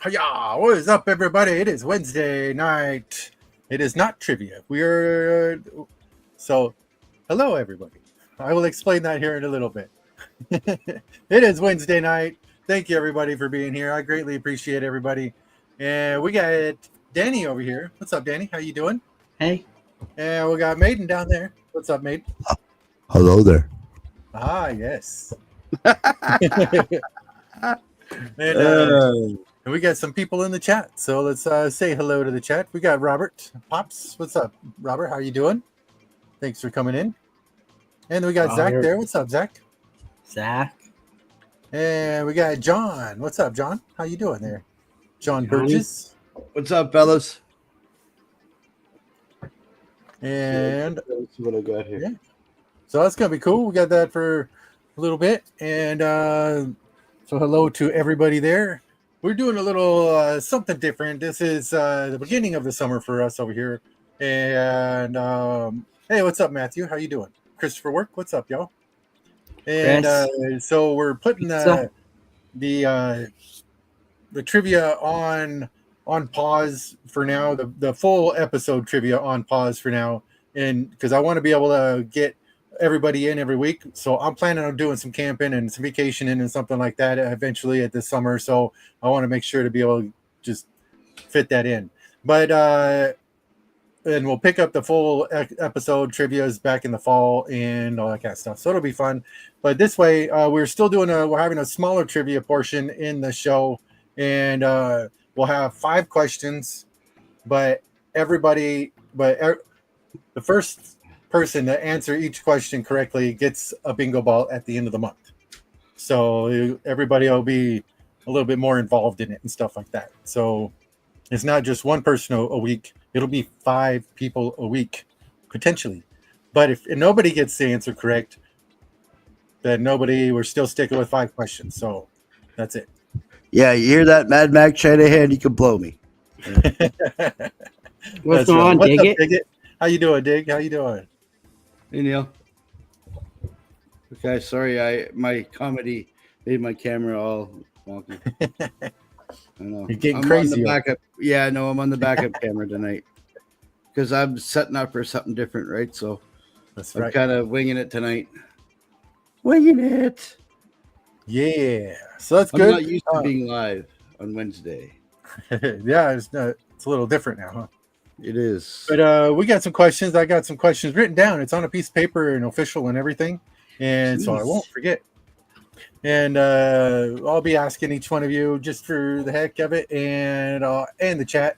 Hiya! What is up, everybody? It is Wednesday night. It is not trivia. So, hello, everybody. I will explain that here in a little bit. It is Wednesday night. Thank you, everybody, for being here. I greatly appreciate everybody. And we got Danny over here. What's up, Danny? How you doing? Hey. And we got Maiden down there. What's up, Maiden? Hello there. Ah, yes. And we got some people in the chat, so let's say hello to the chat. We got Robert Pops. What's up, Robert? How you doing? Thanks for coming in. And we got Zach there. What's up, Zach? Zach. And we got John. What's up, John? How you doing there? John Burgess. What's up, fellas? And let's see what I got here. Yeah. So that's gonna be cool. We got that for a little bit, and so hello to everybody there. We're doing a little something different. This is the beginning of the summer for us over here. And hey, what's up, Matthew? How you doing? Christopher Work, what's up, y'all? And so we're putting the trivia on pause for now. The full episode trivia on pause for now, and because I want to be able to get everybody in every week. So I'm planning on doing some camping and some vacationing and something like that eventually at this summer. So I want to make sure to be able to just fit that in. But and we'll pick up the full episode trivias back in the fall and all that kind of stuff. So it'll be fun. But this way, we're still we're having a smaller trivia portion in the show, and we'll have 5 questions. But the first person to answer each question correctly gets a bingo ball at the end of the month. So everybody will be a little bit more involved in it and stuff like that. So it's not just one person a week. It'll be 5 people a week, potentially. But if nobody gets the answer correct, then we're still sticking with 5 questions. So that's it. Yeah, you hear that, Mad Max Shanahan? You can blow me. What's going on, What's Dig up, It? Dig It? How you doing, Dig? How you doing? Hey, Neil. Okay, sorry, my comedy made my camera all wonky. I know. You're getting crazy. Yeah, no, I'm on the backup camera tonight because I'm setting up for something different, right? So that's right. I'm kind of winging it tonight. Winging it. Yeah. So that's good. I'm not used to being live on Wednesday. Yeah, it's a little different now, huh? It is. But we got some questions. I got some questions written down. It's on a piece of paper and official and everything. And so I won't forget. And I'll be asking each one of you just for the heck of it and the chat.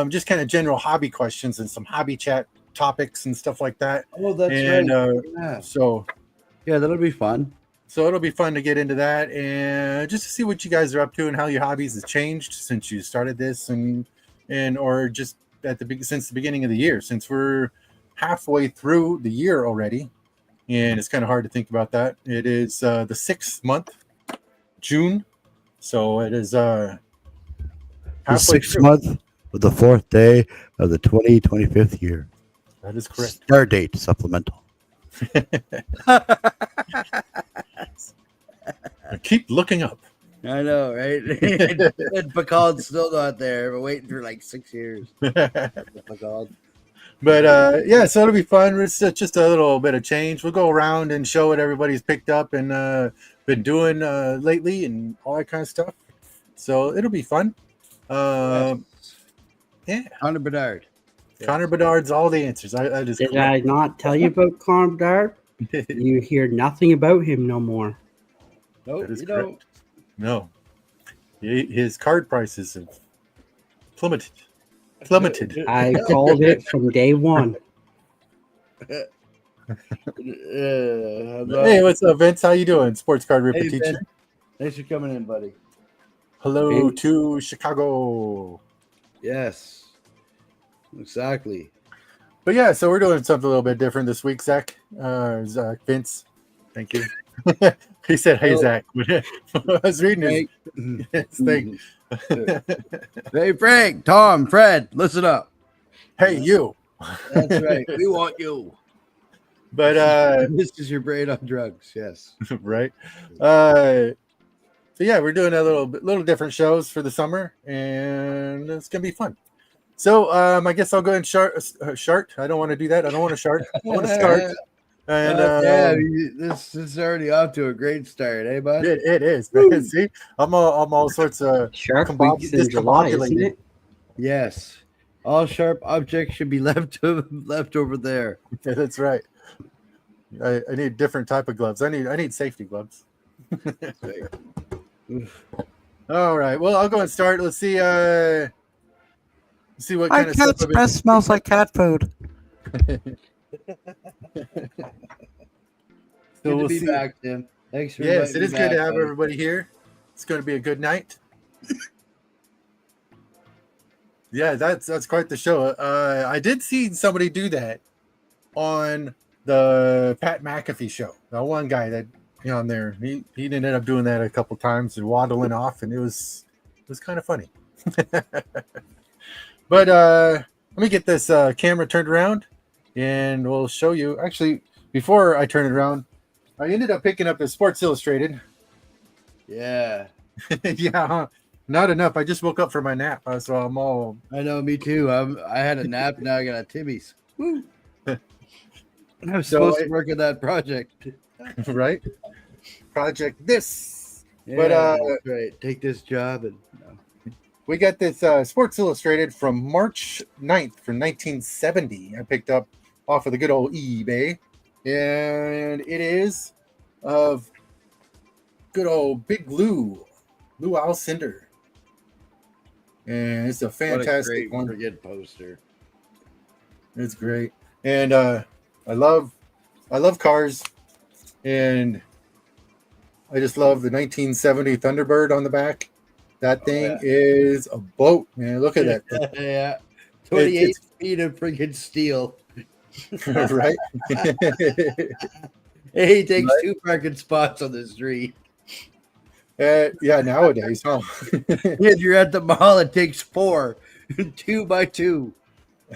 Just kind of general hobby questions and some hobby chat topics and stuff like that. Oh, that's right. Yeah. So yeah, that'll be fun. So it'll be fun to get into that and just to see what you guys are up to and how your hobbies has changed since you started this and or just since the beginning of the year, since we're halfway through the year already. And it's kind of hard to think about that. It is the 6th month, June. So it is the 6th month of the 4th day of the 2025th year. That is correct. Star date supplemental. I keep looking up. I know, right? And Pacald's still not there. We're waiting for like 6 years. But yeah, so it'll be fun. It's just a little bit of change. We'll go around and show what everybody's picked up and been doing lately and all that kind of stuff. So it'll be fun. Yeah. Connor Bedard. Connor Bedard's all the answers. Did I not tell you about Connor Bedard? You hear nothing about him no more. No, you don't. No. His card prices have plummeted. I called it from day one. Hey, what's up, Vince? How you doing? Sports card ripper teacher. Thanks for coming in, buddy. Hello to Chicago. Yes, exactly. But yeah, so we're doing something a little bit different this week, Zach. Vince, thank you. He said, "Hey, Zach." I was reading his thing. Hey, Frank, Tom, Fred, listen up. Hey, you. That's right. We want you. But this is your brain on drugs. Yes. Right. So yeah, we're doing a little different shows for the summer, and it's gonna be fun. So I guess I'll go ahead and start. I don't want to do that. I don't want to start. I want to start. And this is already off to a great start, eh, bud? it is, man. See, I'm all sorts of Shark Week's in July, isn't it? Yes. All sharp objects should be left over there. Yeah, that's right. I need a different type of gloves. I need safety gloves. All right. Well, I'll go and start. Let's see. See what kind of stuff. Breath smells like cat food. Good to be back, Tim. Thanks for yes, it inviting is me good back, to have buddy. everybody here. It's going to be a good night. Yeah, that's quite the show. I did see somebody do that on the Pat McAfee show. That one guy that on there, he ended up doing that a couple times and waddling off, and it was kind of funny. But let me get this camera turned around, and we'll show you. Actually, before I turn it around, I ended up picking up the Sports Illustrated. Yeah. Yeah, huh? Not enough. I just woke up from my nap, so I'm all. I know, me too. I had a nap, now I got a Timmy's. Woo. I was supposed to work on that project. Right? Project this. Yeah, But that's right. Take this job and we got this Sports Illustrated from March 9th from 1970. I picked up off of the good old eBay. And it is of good old Big Lou Alcindor. And it's a fantastic one. Good poster. It's great. And I love cars. And I just love the 1970 Thunderbird on the back. That thing is a boat, man. Look at that. Yeah. 28 feet of freaking steel. Right? Hey, he takes 2 parking spots on the street. Yeah, nowadays, huh? If you're at the mall, it takes 4, 2 by 2.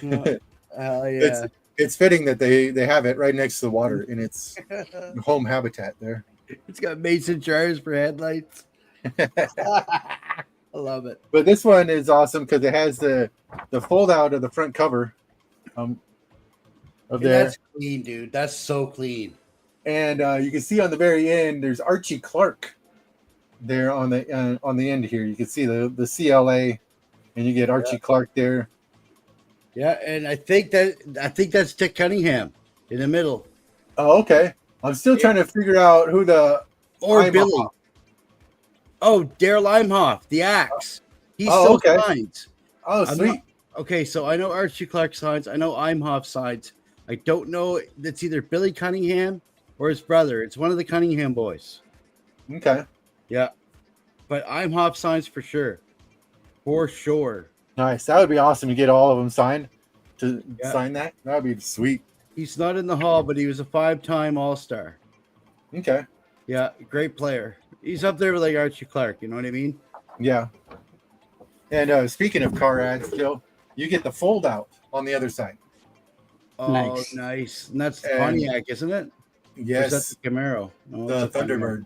Hell yeah. It's fitting that they have it right next to the water in its home habitat there. It's got mason jars for headlights. I love it. But this one is awesome because it has the fold out of the front cover. Of there. That's clean, dude. That's so clean. And you can see on the very end, there's Archie Clark there on the end here. You can see the CLA, and you get Archie Clark there. Yeah, and I think that's Dick Cunningham in the middle. Oh, okay. I'm still trying to figure out who Billy. Oh, Daryl Imhoff, the Axe. He still signs. Oh, sweet. Okay, so I know Archie Clark signs. I know Imhoff signs. I don't know. It's either Billy Cunningham or his brother. It's one of the Cunningham boys. Okay. Yeah. But Imhoff signs for sure. For sure. Nice. That would be awesome to get all of them signed. Sign that. That would be sweet. He's not in the hall, but he was a 5-time All-Star. Okay. Yeah, great player. He's up there with like Archie Clark. You know what I mean? Yeah. And speaking of car ads, Joe, you get the fold out on the other side. Oh, nice. And that's the Pontiac, isn't it? Yes. That's the Camaro. Oh, the Thunderbird.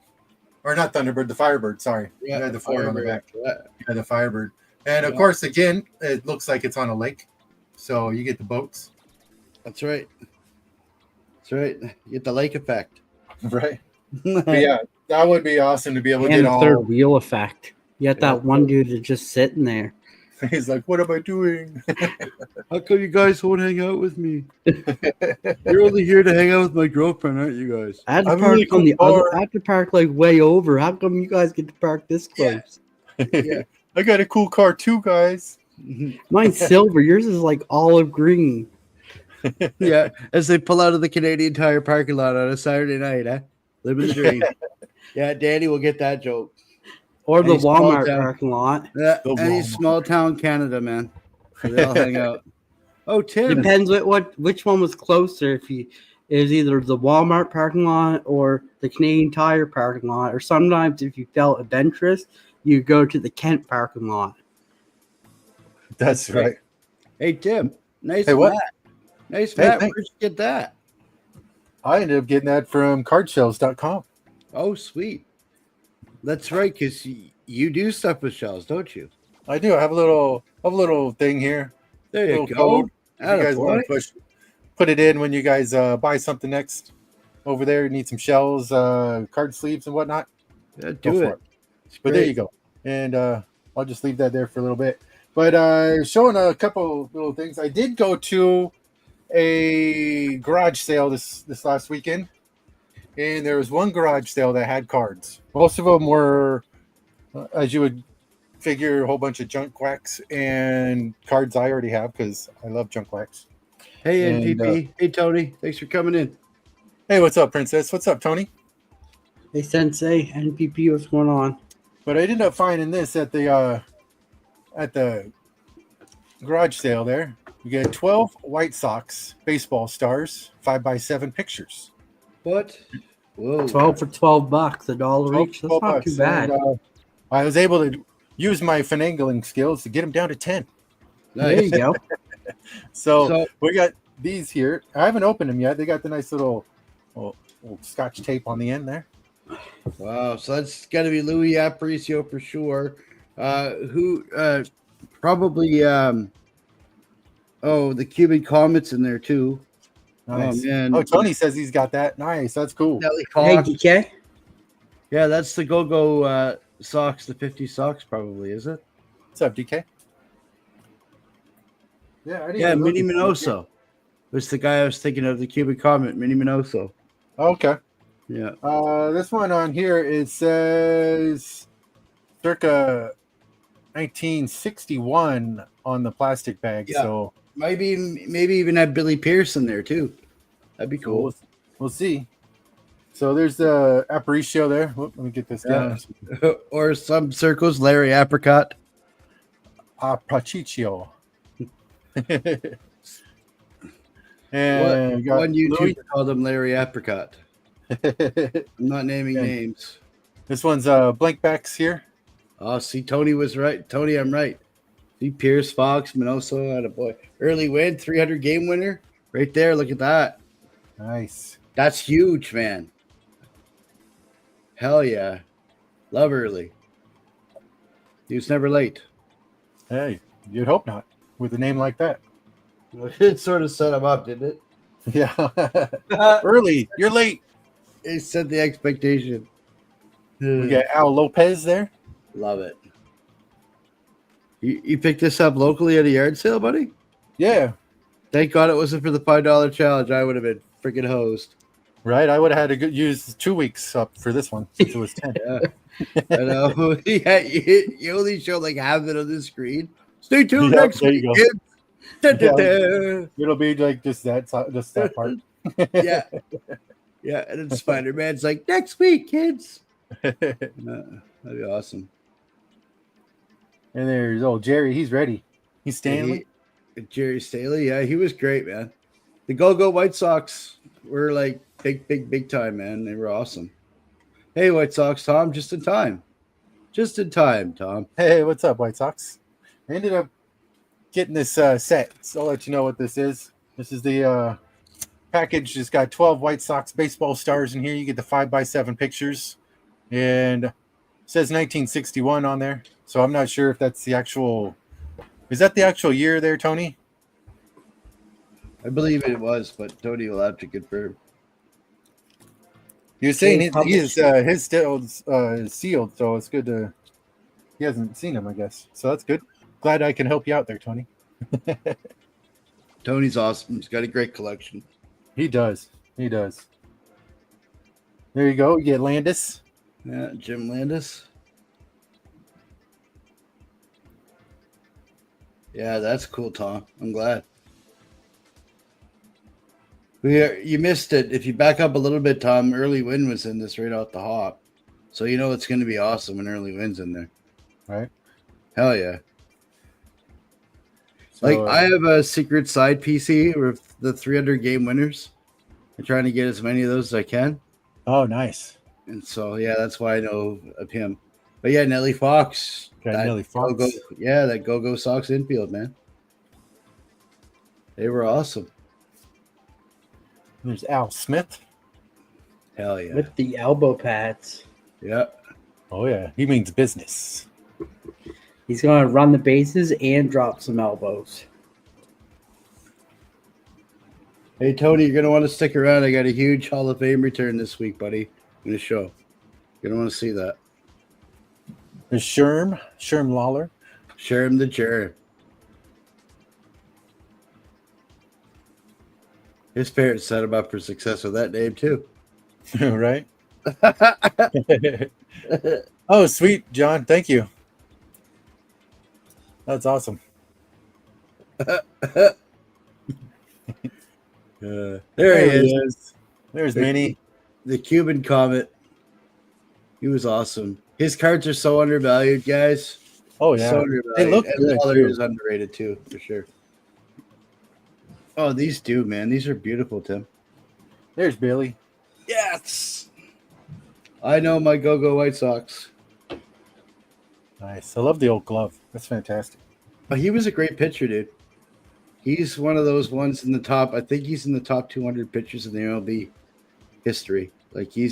Or not Thunderbird, the Firebird, sorry. Yeah, you had the Ford on the back. Yeah. You had the Firebird. And of course, again, it looks like it's on a lake. So you get the boats. That's right. That's right. You get the lake effect. Right. But yeah, that would be awesome to be able to get all. third wheel effect. You got that one dude that's just sitting there. He's like, what am I doing? How come you guys won't hang out with me? You're only here to hang out with my girlfriend, aren't you guys? I had to park on the other. I had to park like way over. How come you guys get to park this close? Yeah. I got a cool car too, guys. Mine's silver. Yours is like olive green. Yeah, as they pull out of the Canadian Tire parking lot on a Saturday night, huh? Living the dream. Yeah, Danny will get that joke. Or the Walmart parking lot. Yeah, any small town Canada, man. They all hang out. Oh, Tim. Depends which one was closer. If it was either the Walmart parking lot or the Canadian Tire parking lot, or sometimes if you felt adventurous, you go to the Kent parking lot. That's right. Hey, Tim. Nice hat. What? Nice hat. Thanks. Where'd you get that? I ended up getting that from cardshelves.com. Oh, sweet. That's right, because you do stuff with shells, don't you? I do. I have a little thing here, There you little go. code. If you guys want Attaboy. to put it in when you guys buy something next over there. You need some shells, card sleeves, and whatnot. Yeah, Go do for it. it. But there you go. And I'll just leave that there for a little bit. But showing a couple little things. I did go to a garage sale this last weekend, and there was one garage sale that had cards. Most of them were, as you would figure, a whole bunch of junk wax and cards I already have because I love junk wax. Hey, And, NPP. Hey, Tony. Thanks for coming in. Hey, what's up, Princess? What's up, Tony? Hey, Sensei, NPP, what's going on? But I ended up finding this at the garage sale there. You get 12 White Sox baseball stars, 5x7 pictures. What? Whoa. 12 for $12, $1 each. That's not too bad. And, I was able to use my finagling skills to get them down to 10. There you go. So we got these here. I haven't opened them yet. They got the nice little scotch tape on the end there. Wow. So that's got to be Louis Aparicio for sure. Who probably the Cuban Comets in there too. Nice. Oh man. Oh, Tony says he's got that. Nice. That's cool. Nelly Hey, Fox. DK. Yeah, that's the Go-Go socks, the 50 socks probably, is it? What's up, DK? Yeah, I didn't Yeah, even look Mini at- Minoso. Was the guy I was thinking of, the Cuban Comet, Mini Minoso. Okay. Yeah. This one on here, it says circa 1961 on the plastic bag. Yeah. So Maybe even have Billy Pierce in there too. That'd be cool. we'll see. So there's the Aparicio there. Whoop, let me get this down. Or some circles, Larry Apricot. Aparicio. And we got One YouTuber Louis. called him Larry Apricot. I'm not naming Yeah. names. This one's blank backs here. Oh, see, Tony was right. Tony, I'm right. See, Pierce, Fox, Minoso, had a boy. Early win, 300 game winner. Right there. Look at that. Nice. That's huge, man. Hell yeah. Love early. He was never late. Hey, you'd hope not with a name like that. It sort of set him up, didn't it? Yeah. Early. You're late. It set the expectation. We got Al Lopez there. Love it. You picked this up locally at a yard sale, buddy? Yeah. Thank God it wasn't for the $5 challenge. I would have been freaking hosed. Right. I would have had to use 2 weeks up for this one since it was 10. Yeah. I know. Yeah, you only show like half it on the screen. Stay tuned Yeah, next there week, you go. kids. Da-da-da. It'll be like just that part. Yeah. Yeah. And then Spider-Man's like, next week, kids. That'd be awesome. And there's old Jerry. He's ready. He's Stanley. Jerry Staley. Yeah, he was great, man. The Go-Go White Sox were like big time, man. They were awesome. Hey, White Sox, Tom, just in time. Just in time, Tom. Hey, what's up, White Sox? I ended up getting this set, so I'll let you know what this is. This is the package. It's got 12 White Sox baseball stars in here. You get the 5x7 pictures, and it says 1961 on there. So I'm not sure if that's the actual. Is that the actual year there, Tony? I believe it was, but Tony will have to confirm. He was saying his still sealed, so it's good to. He hasn't seen him, I guess. So that's good. Glad I can help you out there, Tony. Tony's awesome. He's got a great collection. He does. He does. There you go. You get Landis. Yeah, Jim Landis. Yeah, that's cool, Tom. I'm glad. You missed it. If you back up a little bit, Tom, Early Win was in this right out the hop. So you know it's going to be awesome when Early Win's in there. Right. Hell yeah. So, Like, I have a secret side PC with the 300 game winners. I'm trying to get as many of those as I can. Oh, nice. And so, yeah, that's why I know of him. But yeah, Nelly Fox. Got that Nelly Fox. that Go-Go Sox infield, man. They were awesome. There's Al Smith. Hell yeah. With the elbow pads. Yeah. Oh yeah, he means business. He's going to run the bases and drop some elbows. Hey, Tony, you're going to want to stick around. I got a huge Hall of Fame return this week, buddy, in the show. You're going to want to see that. There's Sherm Lawler. Share him the chair. His parents set him up for success with that name, too. Right? Oh, sweet, John. Thank you. That's awesome. There he is. There's Minnie. The Cuban Comet. He was awesome. His cards are so undervalued, guys. Oh yeah, So undervalued. they look and good. Lawler Too. is underrated too, for sure. Oh, these do, man. These are beautiful, Tim. There's Billy. Yes. I know my Go-Go White Sox. Nice. I love the old glove. That's fantastic. But he was a great pitcher, dude. He's one of those ones in the top. I think he's in the top 200 pitchers in the MLB history. Like he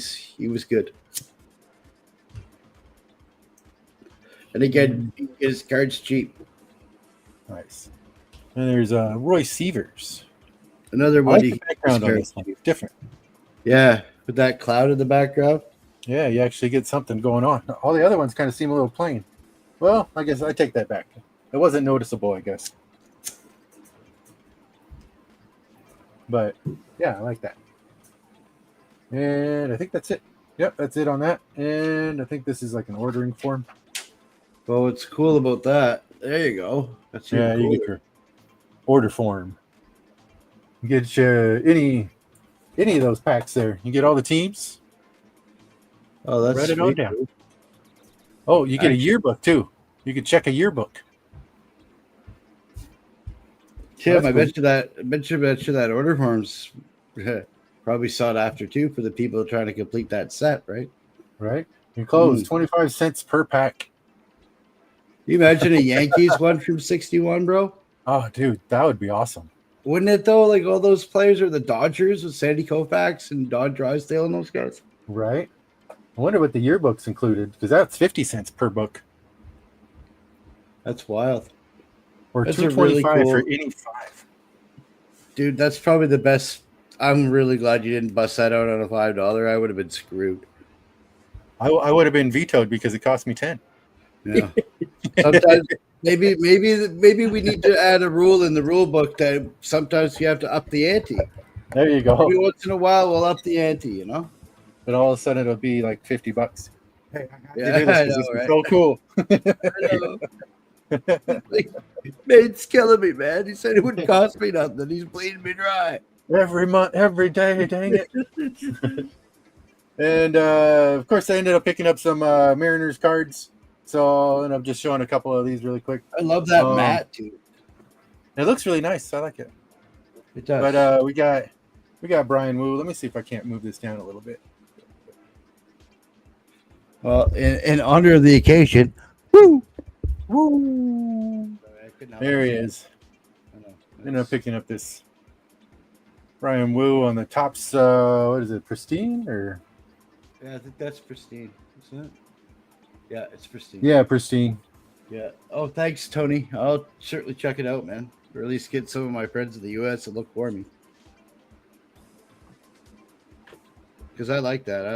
was good. And again, his cards cheap. Nice. And there's Roy Sievers. Another I one. like the background on this one. Different. Yeah, with that cloud in the background. Yeah, you actually get something going on. All the other ones kind of seem a little plain. Well, I guess I take that back. It wasn't noticeable, I guess. But yeah, I like that. And I think that's it. Yep, that's it on that. And I think this is like an ordering form. Well, what's cool about that? There you go. That's Yeah, you get your order form. You get any of those packs there. You get all the teams. Oh, that's Write it all sweet, down. dude. Oh, you get a yearbook too. You can check a yearbook. Tim, That's I cool. bet you that order forms probably sought after too for the people trying to complete that set, right? Right? You close 25 cents per pack. You imagine a Yankees one from 61, bro? Oh, dude, that would be awesome. Wouldn't it though? Like all those players are the Dodgers with Sandy Koufax and Don Drysdale and those guys. Right? I wonder what the yearbook's included, because that's 50 cents per book. That's wild. Or That's a really $2.25 cool- for any 5. Dude, that's probably the best. I'm really glad you didn't bust that out on a $5. I would have been screwed. I would have been vetoed because it cost me 10. Yeah. Sometimes maybe we need to add a rule in the rule book that sometimes you have to up the ante. There you go. Maybe once in a while we'll up the ante, you know? But all of a sudden it'll be like $50. Hey, Yeah, I I this know, is right? so cool. Like, Mate's killing me, man. He said it wouldn't cost me nothing. He's bleeding me dry. Every month, every day, dang it. And of course, I ended up picking up some Mariners cards. So I'll end up just showing a couple of these really quick. I love that mat, dude. It looks really nice. I like it. It does. But we got Brian Wu. Let me see if I can't move this down a little bit. Well, in honor of the occasion, woo! There he is. Ended up picking up this Brian Wu on the tops. What is it, pristine or? Yeah, I think that's pristine, isn't it? Yeah, it's pristine. Yeah, pristine. Yeah. Oh, thanks, Tony. I'll certainly check it out, man. Or at least get some of my friends in the U.S. to look for me. Because I like that. I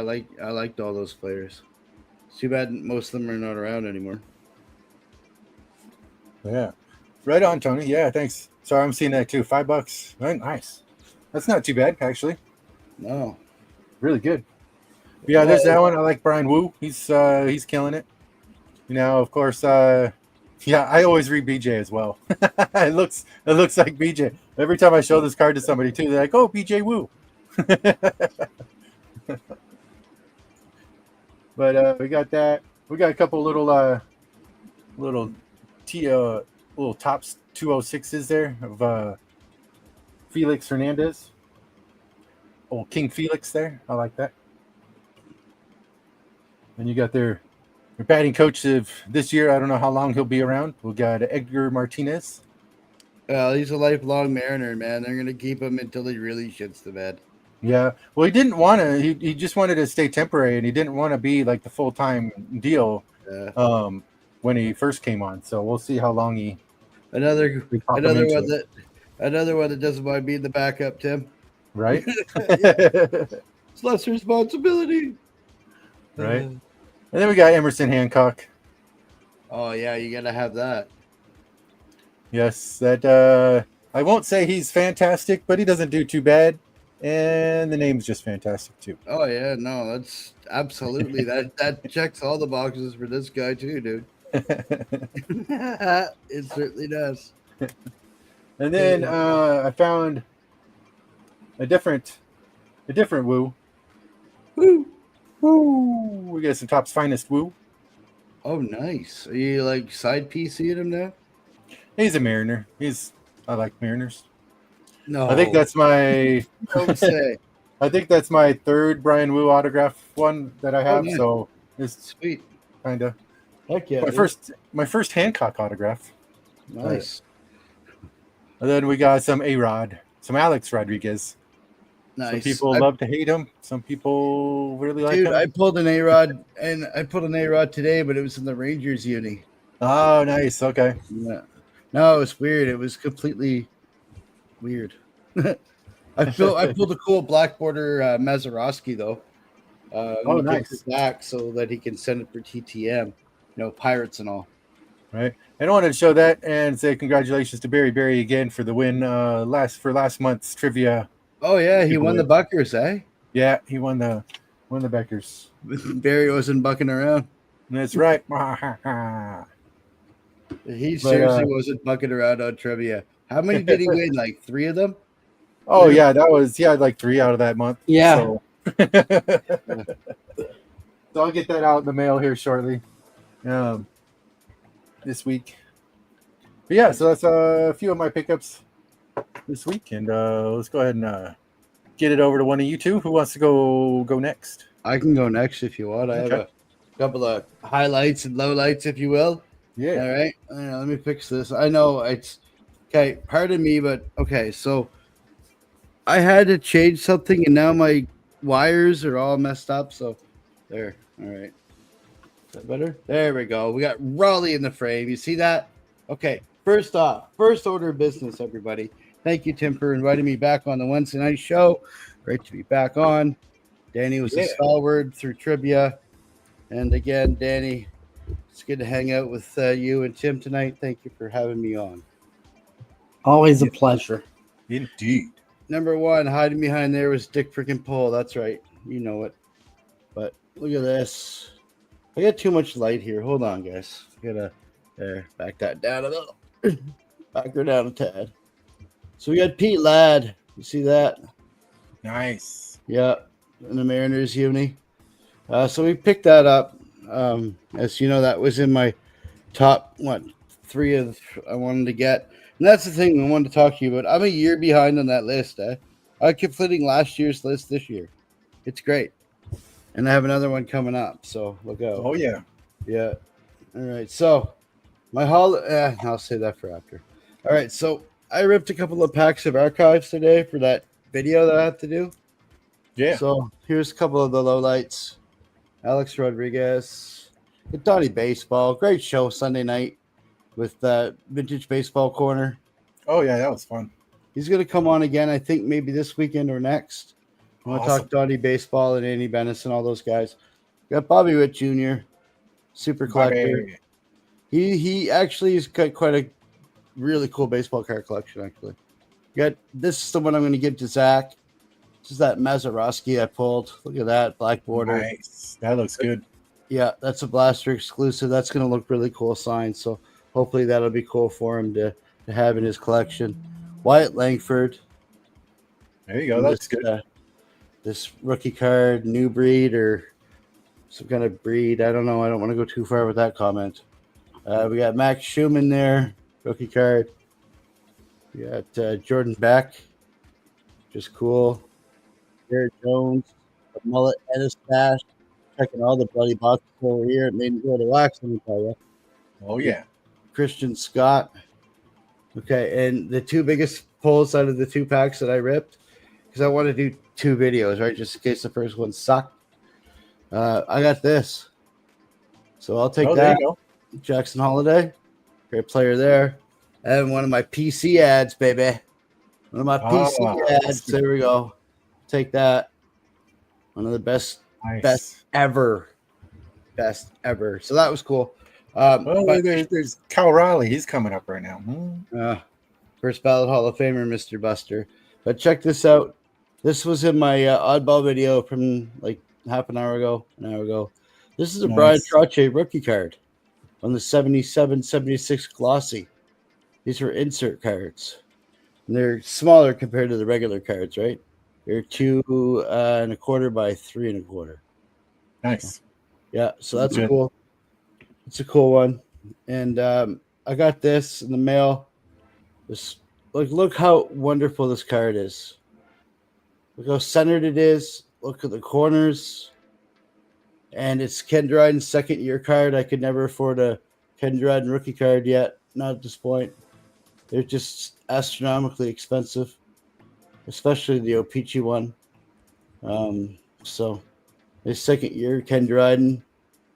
liked all those players. It's too bad most of them are not around anymore. Yeah, right on, Tony. Yeah, thanks. Sorry, I'm seeing that too. $5. Right, nice. That's not too bad, actually. No. Really good. Yeah, there's that one. I like Brian Wu. He's killing it. You know, of course. Yeah, I always read BJ as well. it looks like BJ every time I show this card to somebody too. They're like, "Oh, BJ Wu." But we got that. We got a couple little tops 206s there of Felix Hernandez. Old King Felix there. I like that. And you got their batting coach of this year. I don't know how long he'll be around. We got Edgar Martinez. Well, he's a lifelong Mariner, man. They're gonna keep him until he really shits the bed. Yeah. Well, he didn't want to. He just wanted to stay temporary, and he didn't want to be like the full time deal. Yeah. When he first came on. So we'll see how long Another we talk him another into one it. that doesn't mind being the backup, Tim. Right. Yeah, it's less responsibility. Right. And then we got Emerson Hancock. Oh yeah, you gotta have that. Yes, that I won't say he's fantastic, but he doesn't do too bad. And the name's just fantastic too. Oh yeah, no, that's absolutely that checks all the boxes for this guy too, dude. It certainly does. And then I found a different woo. Woo. Woo! We got some Top's finest woo. Oh nice. Are you like side PCing him now? He's a Mariner. I like Mariners. No. I think that's my don't say. I think that's my third Brian Wu autograph one that I have. nice. So it's Sweet. kind of Heck yeah. my first Hancock autograph. Nice. And then we got some A-Rod, some Alex Rodriguez. Nice. Some people love to hate him. Some people really like Dude, him. I pulled an A-Rod and I put an A-Rod today, but it was in the Rangers uni. Oh, nice. Okay. Yeah. No, it was weird. It was completely weird. I pulled a cool black border Mazeroski though. Oh, nice. It back so that he can send it for TTM, pirates and all. Right. And I wanted to show that and say congratulations to Barry again for the win last month's trivia. Oh yeah, he won the Buckers, eh? Yeah, he won the Beckers. Barry wasn't bucking around. That's right. He seriously wasn't bucking around on trivia. How many did he win? Like 3 of them? Oh yeah, that was like 3 out of that month. Yeah. So, so I'll get that out in the mail here shortly. This week. But yeah, so that's a few of my pickups this week, and let's go ahead and get it over to one of you two. Who wants to go next? I can go next if you want. I have a couple of highlights and lowlights, if you will. Yeah. All right. Let me fix this. I know it's okay. Pardon me, but okay. So I had to change something, and now my wires are all messed up. So there. All right. Is that better? There we go. We got Raleigh in the frame. You see that? Okay. First off, first order of business, everybody. Thank you, Tim, for inviting me back on the Wednesday night show. Great to be back on. Danny was a stalwart through trivia. And again, Danny, it's good to hang out with you and Tim tonight. Thank you for having me on. Always a pleasure. Indeed. Number 1, hiding behind there was Dick freaking Paul. That's right. You know it. But look at this. I got too much light here. Hold on, guys. Back that down a little. Back her down a tad. So we got Pete Ladd. You see that? Nice. Yeah, in the Mariners uni. So we picked that up. As you know, that was in my top 3 of I wanted to get. And that's the thing I wanted to talk to you about. I'm a year behind on that list. I kept flipping last year's list this year. It's great. And I have another one coming up. So look out. Oh yeah. Yeah. All right. So my I'll say that for after. All right. So I ripped a couple of packs of archives today for that video that I have to do. Yeah. So here's a couple of the lowlights. Alex Rodriguez, Donnie Baseball, great show Sunday night with Vintage Baseball Corner. Oh yeah, that was fun. He's going to come on again, I think maybe this weekend or next. I want to talk Donnie Baseball and Andy Bennis and all those guys. Got Bobby Witt Jr., super collector. He actually has got quite a really cool baseball card collection, actually. This is the one I'm going to give to Zach. This is that Mazeroski I pulled. Look at that black border. Nice. That looks good. Yeah, that's a Blaster exclusive. That's going to look really cool signed. So hopefully that'll be cool for him to have in his collection. Wyatt Langford. There you go. That's good. This rookie card, new breed or some kind of breed. I don't know. I don't want to go too far with that comment. We got Max Schumann there, rookie card. We got Jordan Beck, just cool. Jared Jones, a mullet and a stash. Checking all the bloody boxes over here. It made me go to wax, let me tell you. Oh yeah. Christian Scott. Okay, and the 2 biggest pulls out of the 2 packs that I ripped because I want to do 2 videos, right? Just in case the first one sucked. I got this. So I'll take There that. you go. Jackson Holiday, great player there. And one of my PC ads, baby. One of my PC ads. There we go. Take that. One of the best ever. Best ever. So that was cool. There's Cal Raleigh. He's coming up right now. First ballot Hall of Famer, Mr. Buster. But check this out. This was in my oddball video from like half an hour ago. This is a Brian Trottier rookie card on the 77-76 glossy. These were insert cards. And they're smaller compared to the regular cards, right? They're 2 1/4 by 3 1/4. Nice. Yeah, so that's cool. It's a cool one. And I got this in the mail. This, look how wonderful this card is. Look how centered it is. Look at the corners. And it's Ken Dryden's second-year card. I could never afford a Ken Dryden rookie card yet. Not at this point. They're just astronomically expensive, especially the O-Pee-Chee one. So his second year, Ken Dryden.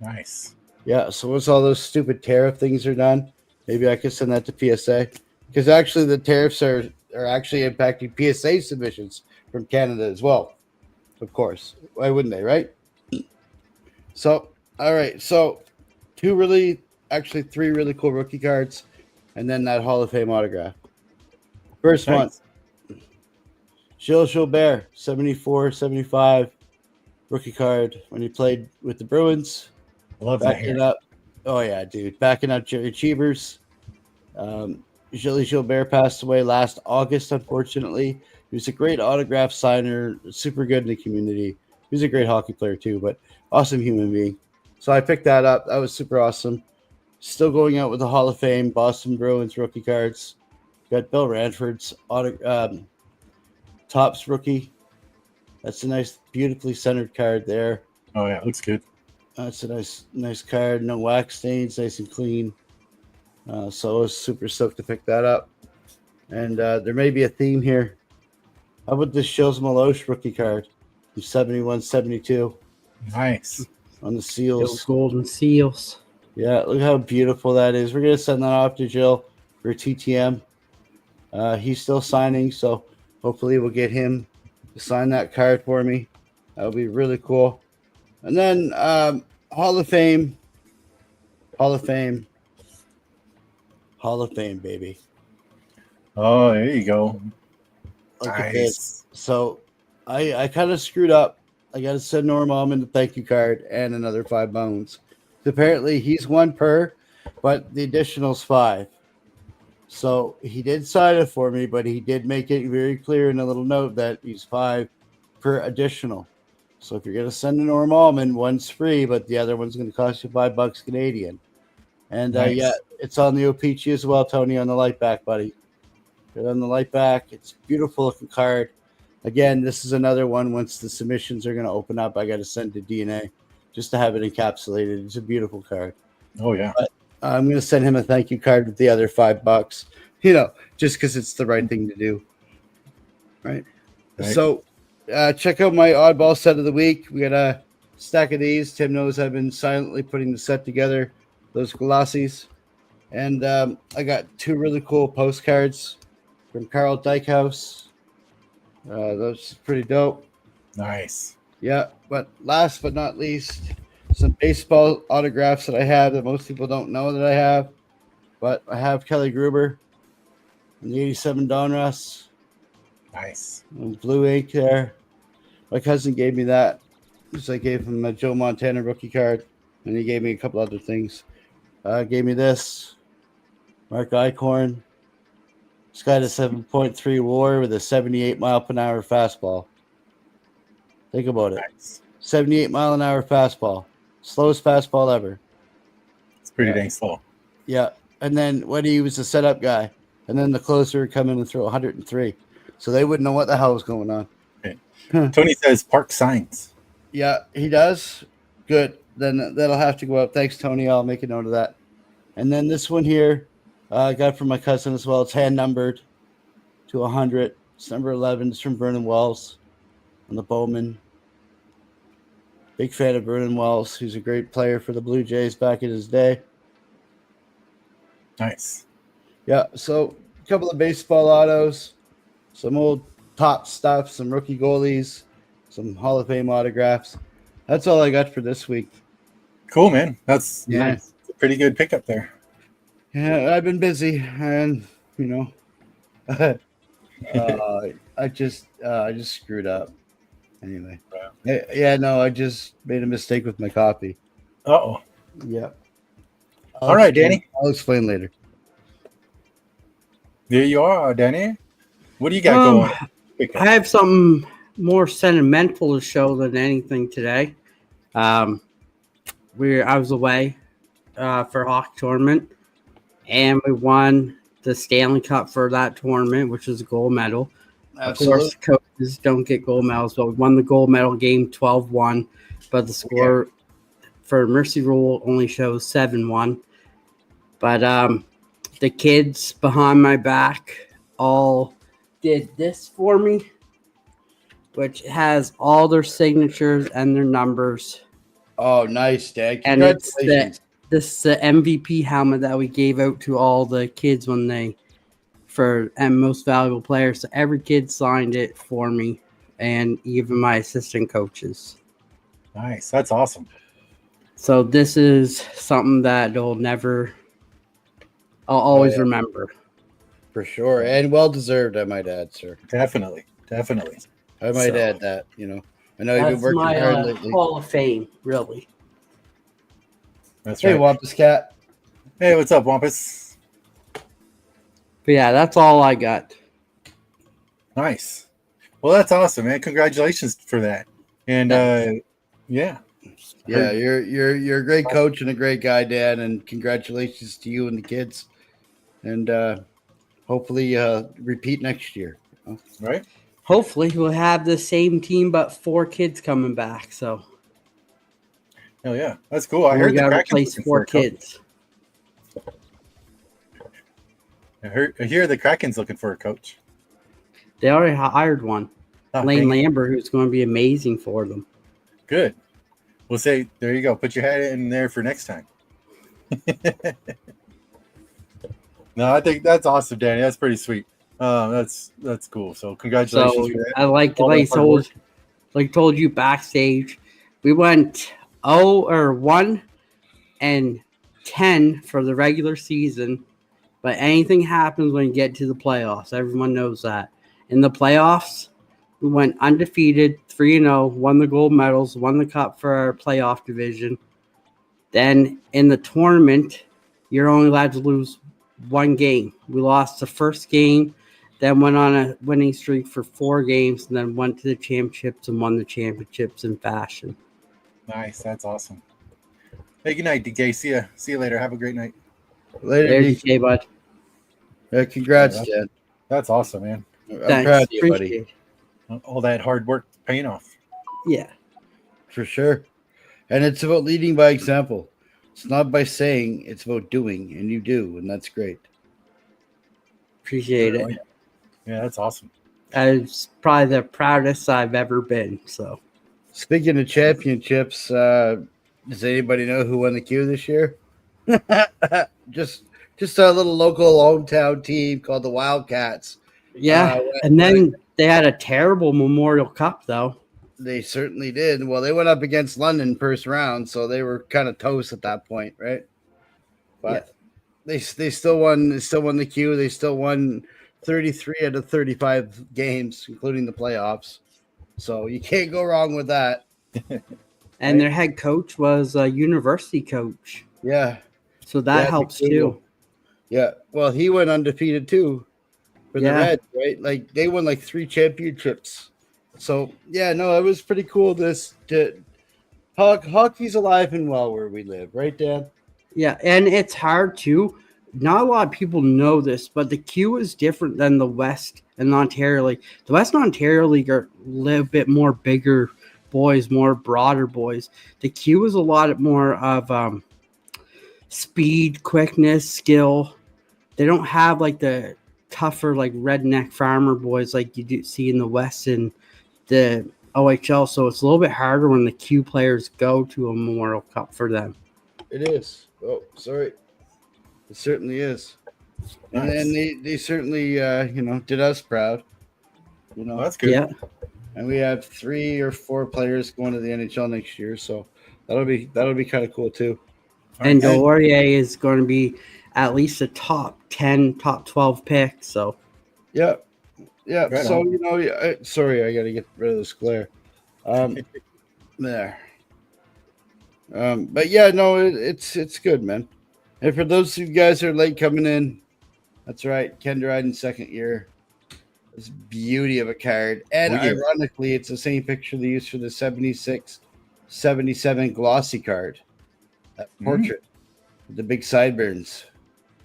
Nice. Yeah, so once all those stupid tariff things are done, maybe I could send that to PSA. Because actually the tariffs are actually impacting PSA submissions from Canada as well. Of course. Why wouldn't they, right? So, all right. So, 3 really cool rookie cards, and then that Hall of Fame autograph. First one, Gilles Gilbert, 74-75 rookie card when he played with the Bruins. I love that hair. Up. Oh, yeah, dude. Backing up Jerry Cheevers. Gilles Gilbert passed away last August, unfortunately. He was a great autograph signer, super good in the community. He was a great hockey player, too, but awesome human being. So I picked that up. That was super awesome. Still going out with the Hall of Fame, Boston Bruins rookie cards. Got Bill Ranford's Topps rookie. That's a nice, beautifully centered card there. Oh, yeah, looks good. That's a nice card. No wax stains, nice and clean. So I was super stoked to pick that up. And there may be a theme here. How about this Shills Maloche rookie card from 71-72? Nice. On the seals. Those golden seals. Yeah, look how beautiful that is. We're going to send that off to Jill for TTM. He's still signing, so hopefully we'll get him to sign that card for me. That would be really cool. And then Hall of Fame, baby. Oh, there you go. Look at this. So I kind of screwed up. I got to send Norm Almond a thank you card and another 5 bones. Apparently he's 1 per, but the additional's 5. So he did sign it for me, but he did make it very clear in a little note that he's 5 per additional. So if you're going to send a Norm Almond, one's free, but the other one's going to cost you $5 Canadian. And nice. Yeah, it's on the O-Pee-Chee as well, Tony, on the light back, buddy. Get on the light back. It's a beautiful looking card. Again, this is another one. Once the submissions are going to open up, I got to send to DNA just to have it encapsulated. It's a beautiful card. Oh, yeah. But I'm going to send him a thank you card with the other $5, just because it's the right thing to do. Right. So check out my oddball set of the week. We got a stack of these. Tim knows I've been silently putting the set together, those glossies. And I got 2 really cool postcards from Carl Dykehouse. Those are pretty dope. Nice. Yeah, but last but not least, some baseball autographs that I have that most people don't know that I have. But I have Kelly Gruber and the 87 Donruss. Nice. And blue ink there. My cousin gave me that. So I gave him a Joe Montana rookie card, and he gave me a couple other things. Gave me this. Mark Eichhorn. This guy had a 7.3 WAR with a 78-mile-per-hour fastball. Think about it. Nice. 78-mile-an-hour fastball. Slowest fastball ever. It's pretty dang slow. Yeah. And then when he was a setup guy, and then the closer would come in and throw 103. So they wouldn't know what the hell was going on. Okay. Tony says park signs. Yeah, he does. Good. Then that'll have to go up. Thanks, Tony. I'll make a note of that. And then this one here, I got from my cousin as well. It's hand numbered to 100 It's number 11. It's from Vernon Wells on the Bowman. Big fan of Vernon Wells, who's a great player for the Blue Jays back in his day. Nice. Yeah, so a couple of baseball autos, some old top stuff, some rookie goalies, some Hall of Fame autographs. That's all I got for this week. Cool, man. That's Nice. a pretty good pickup there. Yeah, I've been busy, and I just screwed up. Anyway, I just made a mistake with my copy. Uh-oh. Yeah. All right, Danny. I'll explain later. There you are, Danny. What do you got going? I have something more sentimental to show than anything today. I was away for a hockey tournament, and we won the Stanley Cup for that tournament, which is a gold medal. Absolutely. Of course, coaches don't get gold medals, but we won the gold medal game 12-1, but the score for Mercy Rule only shows 7-1. But the kids behind my back all did this for me, which has all their signatures and their numbers. Oh, nice, Dad. And it's Congratulations. this is the MVP helmet that we gave out to all the kids for most valuable players. So every kid signed it for me, and even my assistant coaches. Nice. That's awesome. So this is something that I'll always remember. For sure. And well deserved, I might add, sir. Definitely. I might add that, I know you've That's been working my hard lately. Hall of Fame, really. That's Hey, right. Wampus Cat. Hey, what's up, Wampus? But yeah, that's all I got. Nice. Well, that's awesome, man. Congratulations for that. And Yeah, you're a great coach and a great guy, Dan, and congratulations to you and the kids. And hopefully repeat next year. right. Hopefully, we'll have the same team, but 4 kids coming back. So Hell yeah, that's cool. I we heard the got to Kraken's replace looking 4 for a coach. kids. I hear the Kraken's looking for a coach. They already hired one, Oh, Lane dang it. Lambert, who's going to be amazing for them. Good. We'll say there you go. Put your hat in there for next time. No, I think that's awesome, Danny. That's pretty sweet. That's cool. So congratulations So for that. I like All that hard work. told you backstage, we went 1-10 for the regular season, but anything happens when you get to the playoffs. Everyone knows that. In the playoffs, we went undefeated, 3-0, won the gold medals, won the cup for our playoff division. Then in the tournament, you're only allowed to lose 1 game. We lost the first game, then went on a winning streak for 4 games, and then went to the championships and won the championships in fashion. Nice. That's awesome. Hey, good night, DK. See you later. Have a great night. Later, There, DK. DK, bud. Congrats, Yeah, Dan. That's awesome, man. I'm Thanks. proud of you, buddy. Appreciate it. All that hard work paying off. Yeah. For sure. And it's about leading by example. It's not by saying, it's about doing, and you do, and that's great. Appreciate it. Yeah, that's awesome. It's probably the proudest I've ever been. So Speaking of championships, does anybody know who won the Q this year? just a little local hometown team called the Wildcats. yeah. And then they had a terrible Memorial Cup, though. They certainly did. Well, they went up against London first round, so they were kind of toast at that point, right? But they still won. They still won the Q. They still won 33 out of 35 games, including the playoffs. So you can't go wrong with that. And their head coach was a university coach. Yeah. So that Yeah, helps McDougal. too. Yeah. Well, he went undefeated too for the Yeah. Reds, right? Like they won like 3 championships. So yeah, no, it was pretty cool. Hockey's alive and well where we live, right, Dad? Yeah, and it's hard too. Not a lot of people know this, but the Q is different than the West and the Ontario League. The West and Ontario League are a little bit more bigger boys, more broader boys. The Q is a lot more of speed, quickness, skill. They don't have like the tougher, like redneck farmer boys like you do see in the West and the OHL. So it's a little bit harder when the Q players go to a Memorial Cup for them. It is. Oh, sorry. It certainly is. And then they certainly, did us proud. Well, that's good. Yeah. And we have 3 or 4 players going to the NHL next year, so that'll be kind of cool too. And Delorier is going to be at least a top 10, top 12 pick. So yeah. Right So on. sorry, I got to get rid of this glare. There. But yeah, no, it's good, man. And for those of you guys who are late coming in, that's right, Ken Dryden second year. This beauty of a card. And ironically, it's the same picture they used for the 76, 77 glossy card. That portrait with the big sideburns.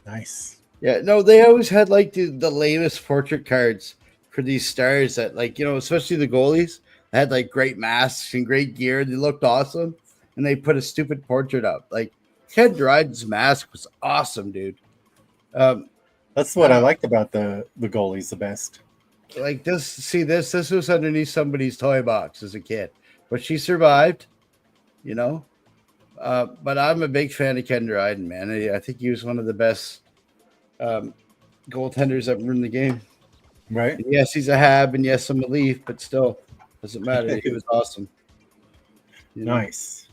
Nice. Yeah, no, they always had like the lamest portrait cards for these stars that, like, especially the goalies had like great masks and great gear. They looked awesome. And they put a stupid portrait up. Like Ken Dryden's mask was awesome, dude. That's what I liked about the goalies the best. Like this was underneath somebody's toy box as a kid, but she survived, but I'm a big fan of Ken Dryden, man. I think he was one of the best goaltenders ever in the game. Right. And yes, he's a Hab, and yes, I'm a Leaf, but still doesn't matter. He was awesome. Nice.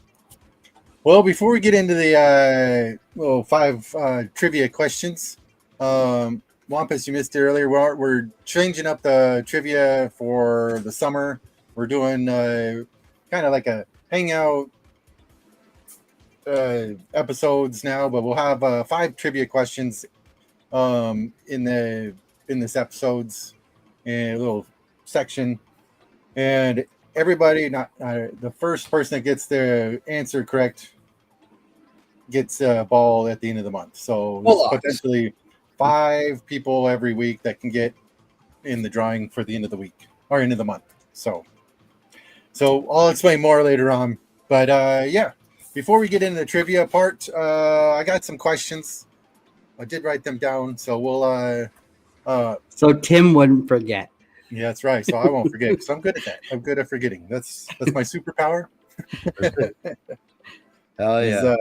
Well, before we get into the 5 trivia questions, Wampus, you missed it earlier. We're changing up the trivia for the summer. We're doing kind of like a hangout episodes now, but we'll have 5 trivia questions in this episodes in a little section, and everybody, not the first person that gets the answer correct gets a ball at the end of the month. So potentially 5 people every week that can get in the drawing for the end of the week or end of the month. So I'll explain more later on. But yeah, before we get into the trivia part, I got some questions. I did write them down, so we'll. So Tim wouldn't forget. Yeah, that's right. So I won't forget because I'm good at that. I'm good at forgetting. That's my superpower. Hell yeah!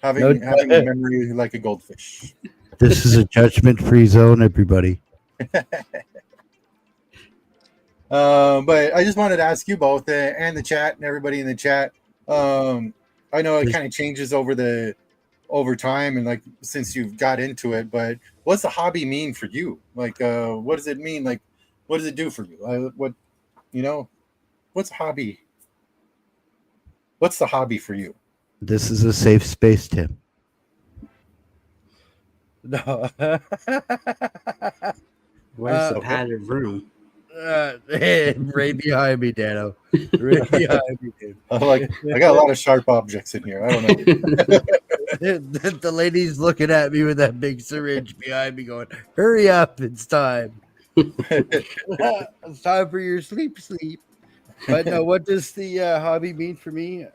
Having a memory like a goldfish. This is a judgment-free zone, everybody. But I just wanted to ask you both and the chat and everybody in the chat. I know it kind of changes over time and like since you've got into it, but what's the hobby mean for you? Like, what does it mean? Like, what does it do for you? What's a hobby? What's the hobby for you? This is a safe space, Tim. No. Where's the padded room? Right behind me, Dano. Right behind me, dude. I got a lot of sharp objects in here. I don't know. The lady's looking at me with that big syringe behind me going, hurry up, it's time. It's time for your sleep. But no, what does the hobby mean for me?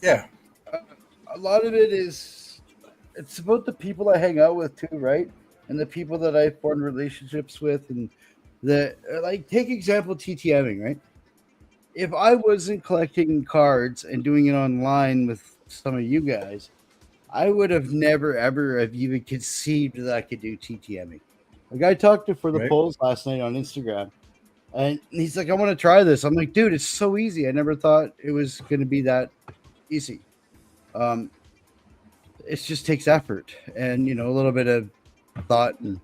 Yeah. A lot of it is, it's about the people I hang out with too, right? And the people that I form relationships with, and take example TTMing, right? If I wasn't collecting cards and doing it online with some of you guys, I would have never ever have even conceived that I could do TTMing. Like I talked to for the polls last night on Instagram, and he's like, "I want to try this." I'm like, "Dude, it's so easy. I never thought it was going to be that easy." It just takes effort and a little bit of thought and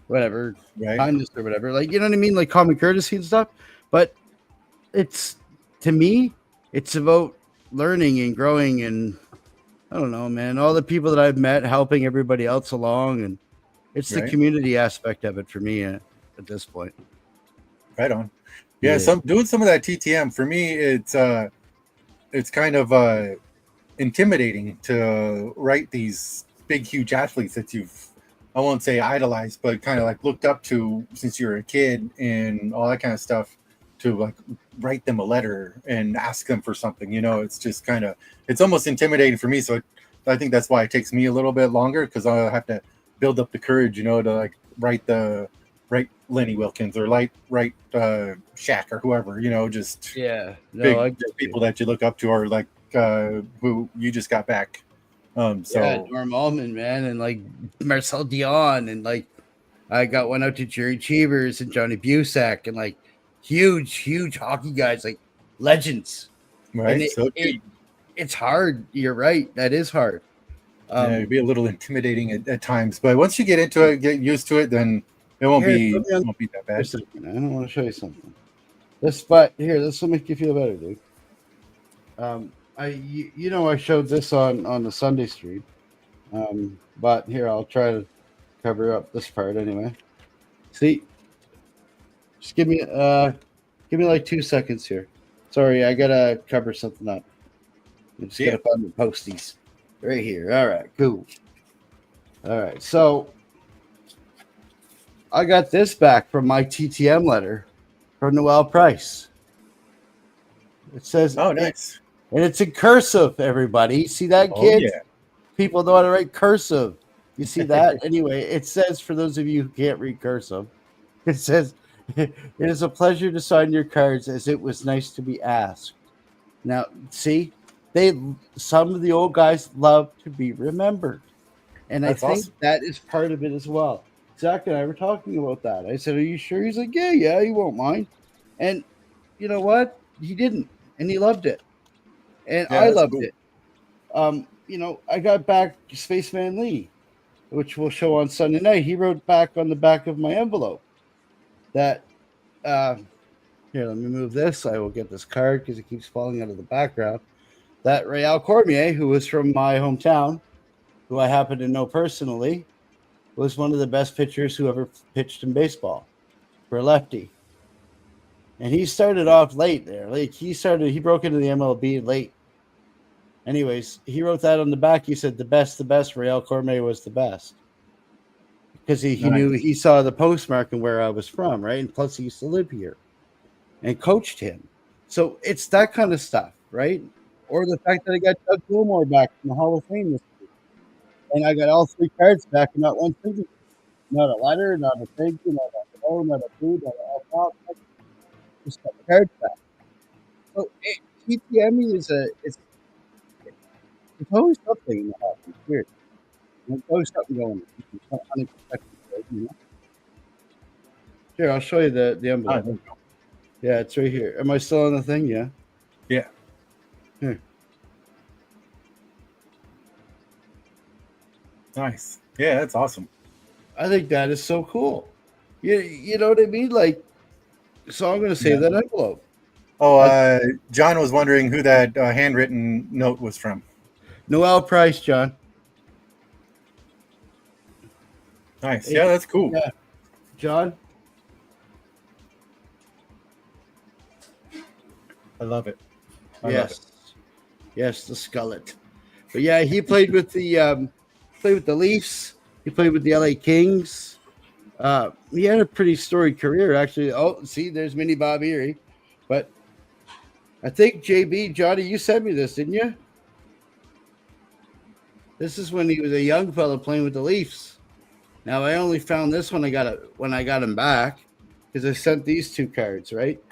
whatever, kindness or whatever, like, you know what I mean, like common courtesy and stuff. But to me, it's about learning and growing, and I don't know, man, all the people that I've met helping everybody else along, and it's the community aspect of it for me at this point. Right on. Yeah, doing some of that TTM for me, it's kind of intimidating to write these big, huge athletes that I won't say idolized, but kind of like looked up to since you were a kid and all that kind of stuff, to like write them a letter and ask them for something. It's just it's almost intimidating for me. So I think that's why it takes me a little bit longer, because I have to build up the courage, to like write the Lenny Wilkins or right Shaq or whoever, just Yeah, no, big I get you. people that you look up to, or like who you just got back. Yeah, So Norm Allman, man, and like Marcel Dion, and like I got one out to Jerry Cheevers and Johnny Busack, and like huge hockey guys, like legends. And right, so it's hard. You're right. That is hard. yeah, it'd be a little intimidating at times, but once you get into it, get used to it, then it won't Here, be put me on that for a bad. second. I don't want to show you something. This will make you feel better, dude. I showed this on the Sunday stream. But here I'll try to cover up this part anyway. See, just give me like 2 seconds here. Sorry, I gotta cover something up. I just gotta find the posties right here. All right, cool. All right, so I got this back from my TTM letter from Noel Price. It says, "Oh, nice," and it's in cursive. Everybody, see that, oh kids? yeah, People know how to write cursive. You see that? Anyway, it says, for those of you who can't read cursive, it says, "It is a pleasure to sign your cards, as it was nice to be asked." Now, see, some of the old guys love to be remembered, and That's I think awesome. that is part of it as well. Zach and I were talking about that. I said, "Are you sure?" He's like, "Yeah, he won't mind." And you know what? He didn't, and he loved it, and Yeah, I that's loved cool. it. I got back Spaceman Lee, which we'll show on Sunday night. He wrote back on the back of my envelope that, here, let me move this. I will get this card because it keeps falling out of the background. That Real Cormier, who was from my hometown, who I happen to know personally, was one of the best pitchers who ever pitched in baseball for a lefty. And he started off late there. Like he broke into the MLB late. Anyways, he wrote that on the back. He said the best. Real Cormier was the best. Because he Nice. knew, he saw the postmark and where I was from, right? And plus he used to live here and coached him. So it's that kind of stuff, right? Or the fact that I got Doug Gilmore back from the Hall of Fame this week. And I got all 3 cards back and not one signature. Not a letter, not a thank you, not a hello, not a food, not a help out. Just got the cards back. So TTM it's always something in the house. It's weird. There's always something going on. It's not unexpected, you know? Here, I'll show you the envelope. Yeah, it's right here. Am I still on the thing? Yeah. Yeah. Here. Nice. Yeah, that's awesome. I think that is so cool. You know what I mean? Like, so I'm going to save that envelope. Oh, John was wondering who that handwritten note was from. Noel Price, John. Nice. Yeah, that's cool. Yeah. John? I love it. Yes, the skullet. But yeah, he played with the Leafs. He played with the LA Kings. He had a pretty storied career, actually. Oh, see, there's Mini Bob Erie. But I think JB, Johnny, you sent me this, didn't you? This is when he was a young fella playing with the Leafs. Now I only found this when I got him back, because I sent these 2 cards, right?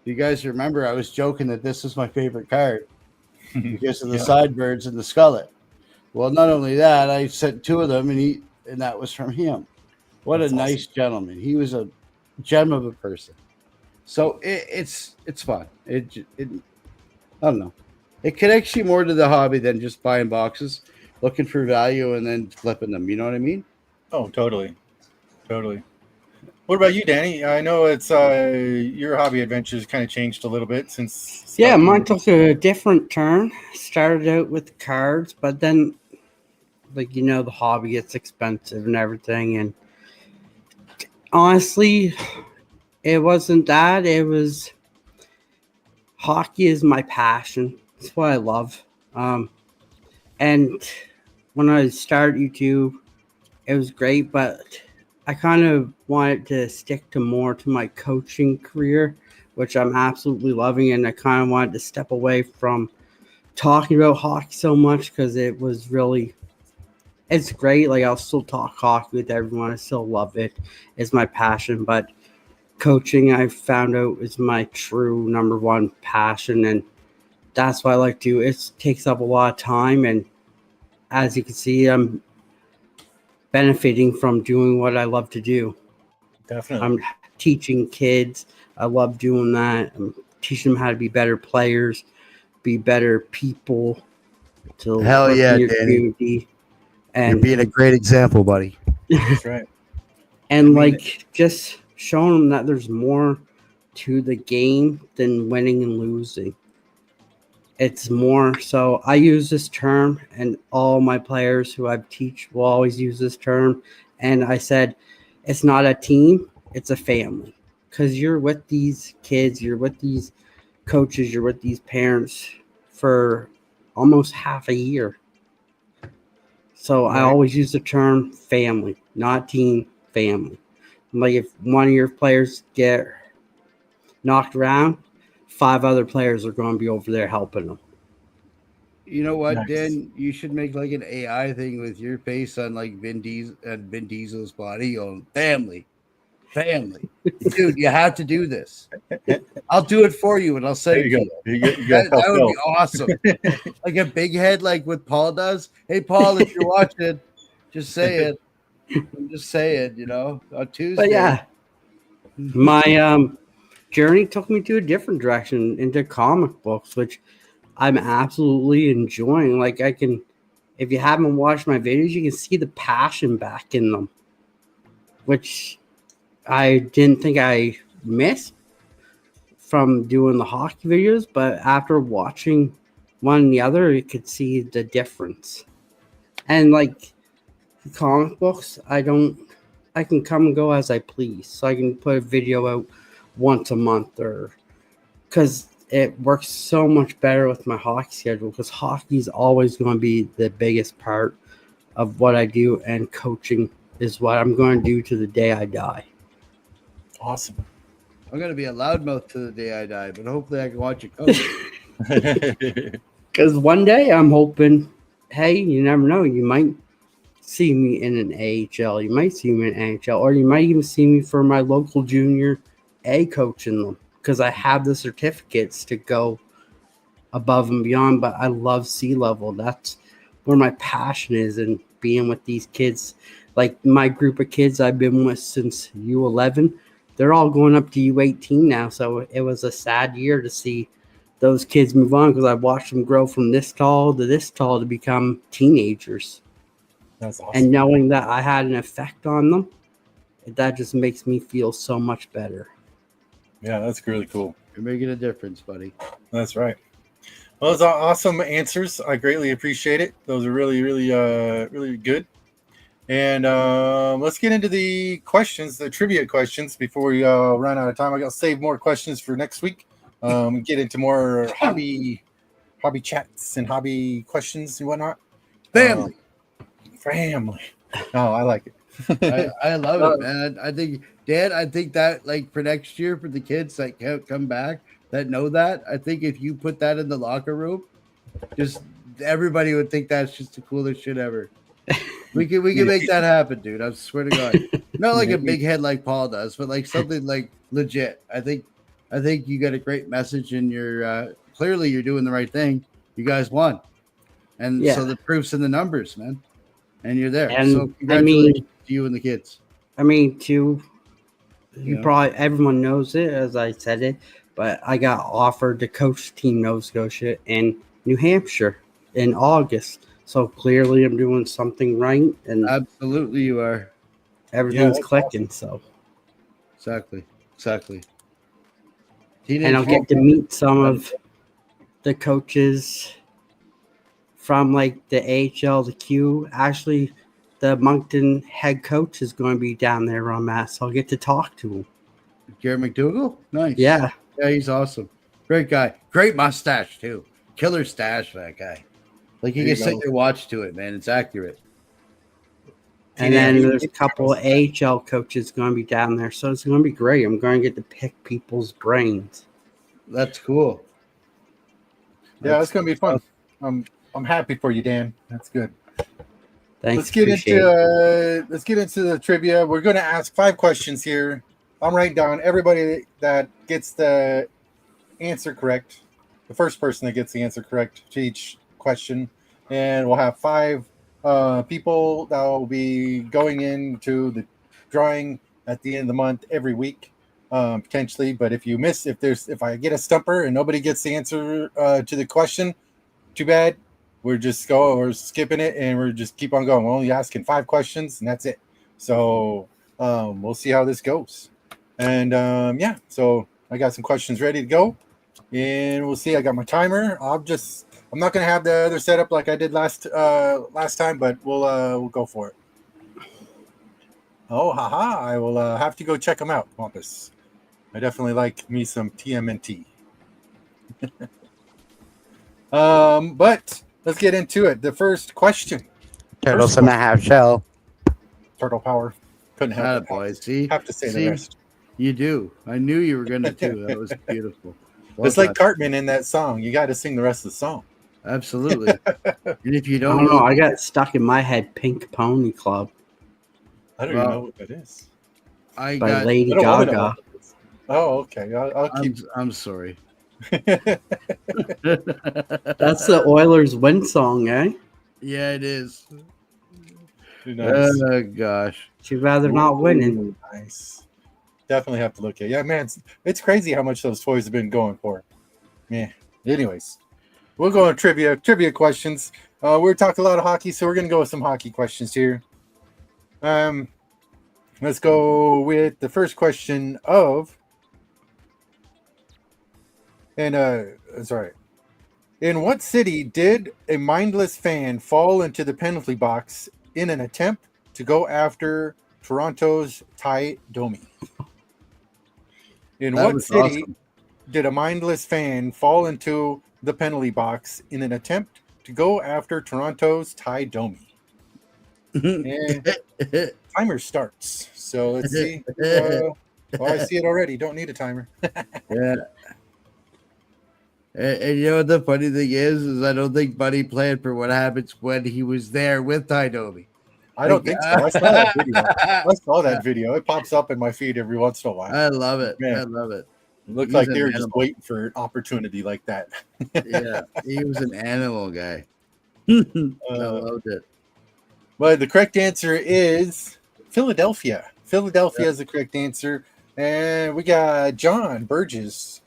You guys remember I was joking that this is my favorite card because of the sidebirds and the skullet. Well, not only that, I sent 2 of them, and that was from him. What a nice gentleman. He was a gem of a person. So it's fun. I don't know. It connects you more to the hobby than just buying boxes, looking for value, and then flipping them. You know what I mean? Oh, totally. What about you, Danny? I know it's your hobby adventures kind of changed a little bit since. Yeah, mine took a different turn. Started out with cards, but then, the hobby gets expensive and everything. And honestly, it wasn't that. It was hockey is my passion. It's what I love. And when I started YouTube, it was great, but I kind of wanted to stick to my coaching career, which I'm absolutely loving. And I kind of wanted to step away from talking about hockey so much because it was really it's great. Like I'll still talk hockey with everyone. I still love it. It's my passion, but coaching I found out is my true number one passion, and that's what I like to do. It takes up a lot of time, and as you can see, I'm benefiting from doing what I love to do. Definitely. I'm teaching kids. I love doing that. I'm teaching them how to be better players, be better people, to Hell work yeah, in your Danny. community. You're And being a great example, buddy. That's right. and I mean, like just showing them that there's more to the game than winning and losing. It's more so I use this term, and all my players who I teach will always use this term. And I said, it's not a team, it's a family. Because you're with these kids, you're with these coaches, you're with these parents for almost half a year. So I Right. always use the term family, not team, family. Like if one of your players get knocked around, 5 other players are going to be over there helping them. You know what, Nice. Dan? You should make like an AI thing with your face on like Vin Diesel's body on family. Dude, you have to do this. I'll do it for you and I'll send There it you to go. you. You got That would be help. awesome. Like a big head, like what Paul does. Hey, Paul, if you're watching, just say it. Just say it, on Tuesday. But yeah, my journey took me to a different direction into comic books, which I'm absolutely enjoying. Like if you haven't watched my videos, you can see the passion back in them, which I didn't think I missed from doing the hockey videos, but after watching one and the other, you could see the difference. And like comic books, I can come and go as I please. So I can put a video out once a month, or because it works so much better with my hockey schedule, because hockey is always going to be the biggest part of what I do, and coaching is what I'm going to do to the day I die. Awesome. I'm gonna be a loudmouth to the day I die, but hopefully I can watch it coach. Because one day I'm hoping, hey, you never know, you might see me in an AHL, you might see me in an NHL, or you might even see me for my local junior A coaching them, because I have the certificates to go above and beyond. But I love sea level. That's where my passion is, and being with these kids. Like my group of kids I've been with since U11, they're all going up to U18 now. So it was a sad year to see those kids move on, because I watched them grow from this tall to become teenagers. That's awesome. And knowing that I had an effect on them, that just makes me feel so much better. Yeah, that's really cool. You're making a difference, buddy. That's right. Well, those are awesome answers. I greatly appreciate it. Those are really, really, really good. And let's get into the questions, the trivia questions, before we run out of time. I got to save more questions for next week. Get into more hobby chats and hobby questions and whatnot. Family. Family. Oh, I like it. I love it, man. I think, Dan, that like for next year, for the kids that can't come back, that know that, I think if you put that in the locker room, just everybody would think that's just the coolest shit ever. We can make that happen, dude. I swear to God. Not like a big head like Paul does, but like something like legit. I think you got a great message, and you're clearly you're doing the right thing. You guys won, and so the proof's in the numbers, man. And you're there. And so congratulations to you and the kids. I mean, probably everyone knows it as I said it, but I got offered to coach Team Nova Scotia in New Hampshire in August. So clearly I'm doing something right, and absolutely you are. Everything's clicking. Awesome. So exactly. And I'll get to meet some of the coaches from like the AHL, the Q. Actually, the Moncton head coach is going to be down there where I'm at, so I'll get to talk to him. Garrett McDougall? Nice. Yeah, he's awesome. Great guy. Great mustache too. Killer stash for that guy. Like you can set your watch to it, man. It's accurate. And then there's a couple of AHL coaches going to be down there, so it's going to be great. I'm going to get to pick people's brains. That's cool. Yeah, it's going to be fun. I'm happy for you, Dan. That's good. Thanks. Let's get into the trivia. We're going to ask 5 questions here. I'm writing down everybody that gets the answer correct. The first person that gets the answer correct to each question, and we'll have 5 people that will be going into the drawing at the end of the month every week, potentially. But if I get a stumper and nobody gets the answer to the question, too bad. We're skipping it, and we're just keep on going. We're only asking 5 questions, and that's it. So we'll see how this goes. And so I got some questions ready to go, and we'll see. I got my timer. I'm not gonna have the other setup like I did last time, but we'll go for it. Oh, haha! I will have to go check them out, Wampus. I definitely like me some TMNT. But let's get into it. The first question. Turtles and a half shell. Turtle power. Couldn't help it. Boy, see? Have to say the rest. You do. I knew you were going to too. That was beautiful. It's like Cartman in that song. You got to sing the rest of the song. Absolutely. And if you I don't don't know. I got stuck in my head. Pink Pony Club I don't even know what that is. I by got. Lady I don't wanna know Gaga. what that is. Oh, okay. I'll keep. I'm sorry. That's the Oilers win song, eh? Yeah, it is. Nice. Oh gosh. She'd rather not winning. Ooh, nice. Definitely have to look at it. Yeah, man. It's crazy how much those toys have been going for. Yeah. Anyways, we'll go on trivia questions. We're talking a lot of hockey, so we're gonna go with some hockey questions here. Let's go with the first question of. And sorry. In what city did a mindless fan fall into the penalty box in an attempt to go after Toronto's Ty Domi? In what city did a mindless fan fall into the penalty box in an attempt to go after Toronto's Ty Domi? And timer starts. So let's see. I see it already. Don't need a timer. Yeah. And you know what the funny thing is I don't think Buddy planned for what happens when he was there with Ty Domi. I don't think so. I saw that video. Video. It pops up in my feed every once in a while. I love it. Man. I love it. It looked He's like an they were just animal. waiting for an opportunity like that. Yeah, he was an animal guy. I loved it. But the correct answer is Philadelphia. Philadelphia is the correct answer. And we got John Burgess.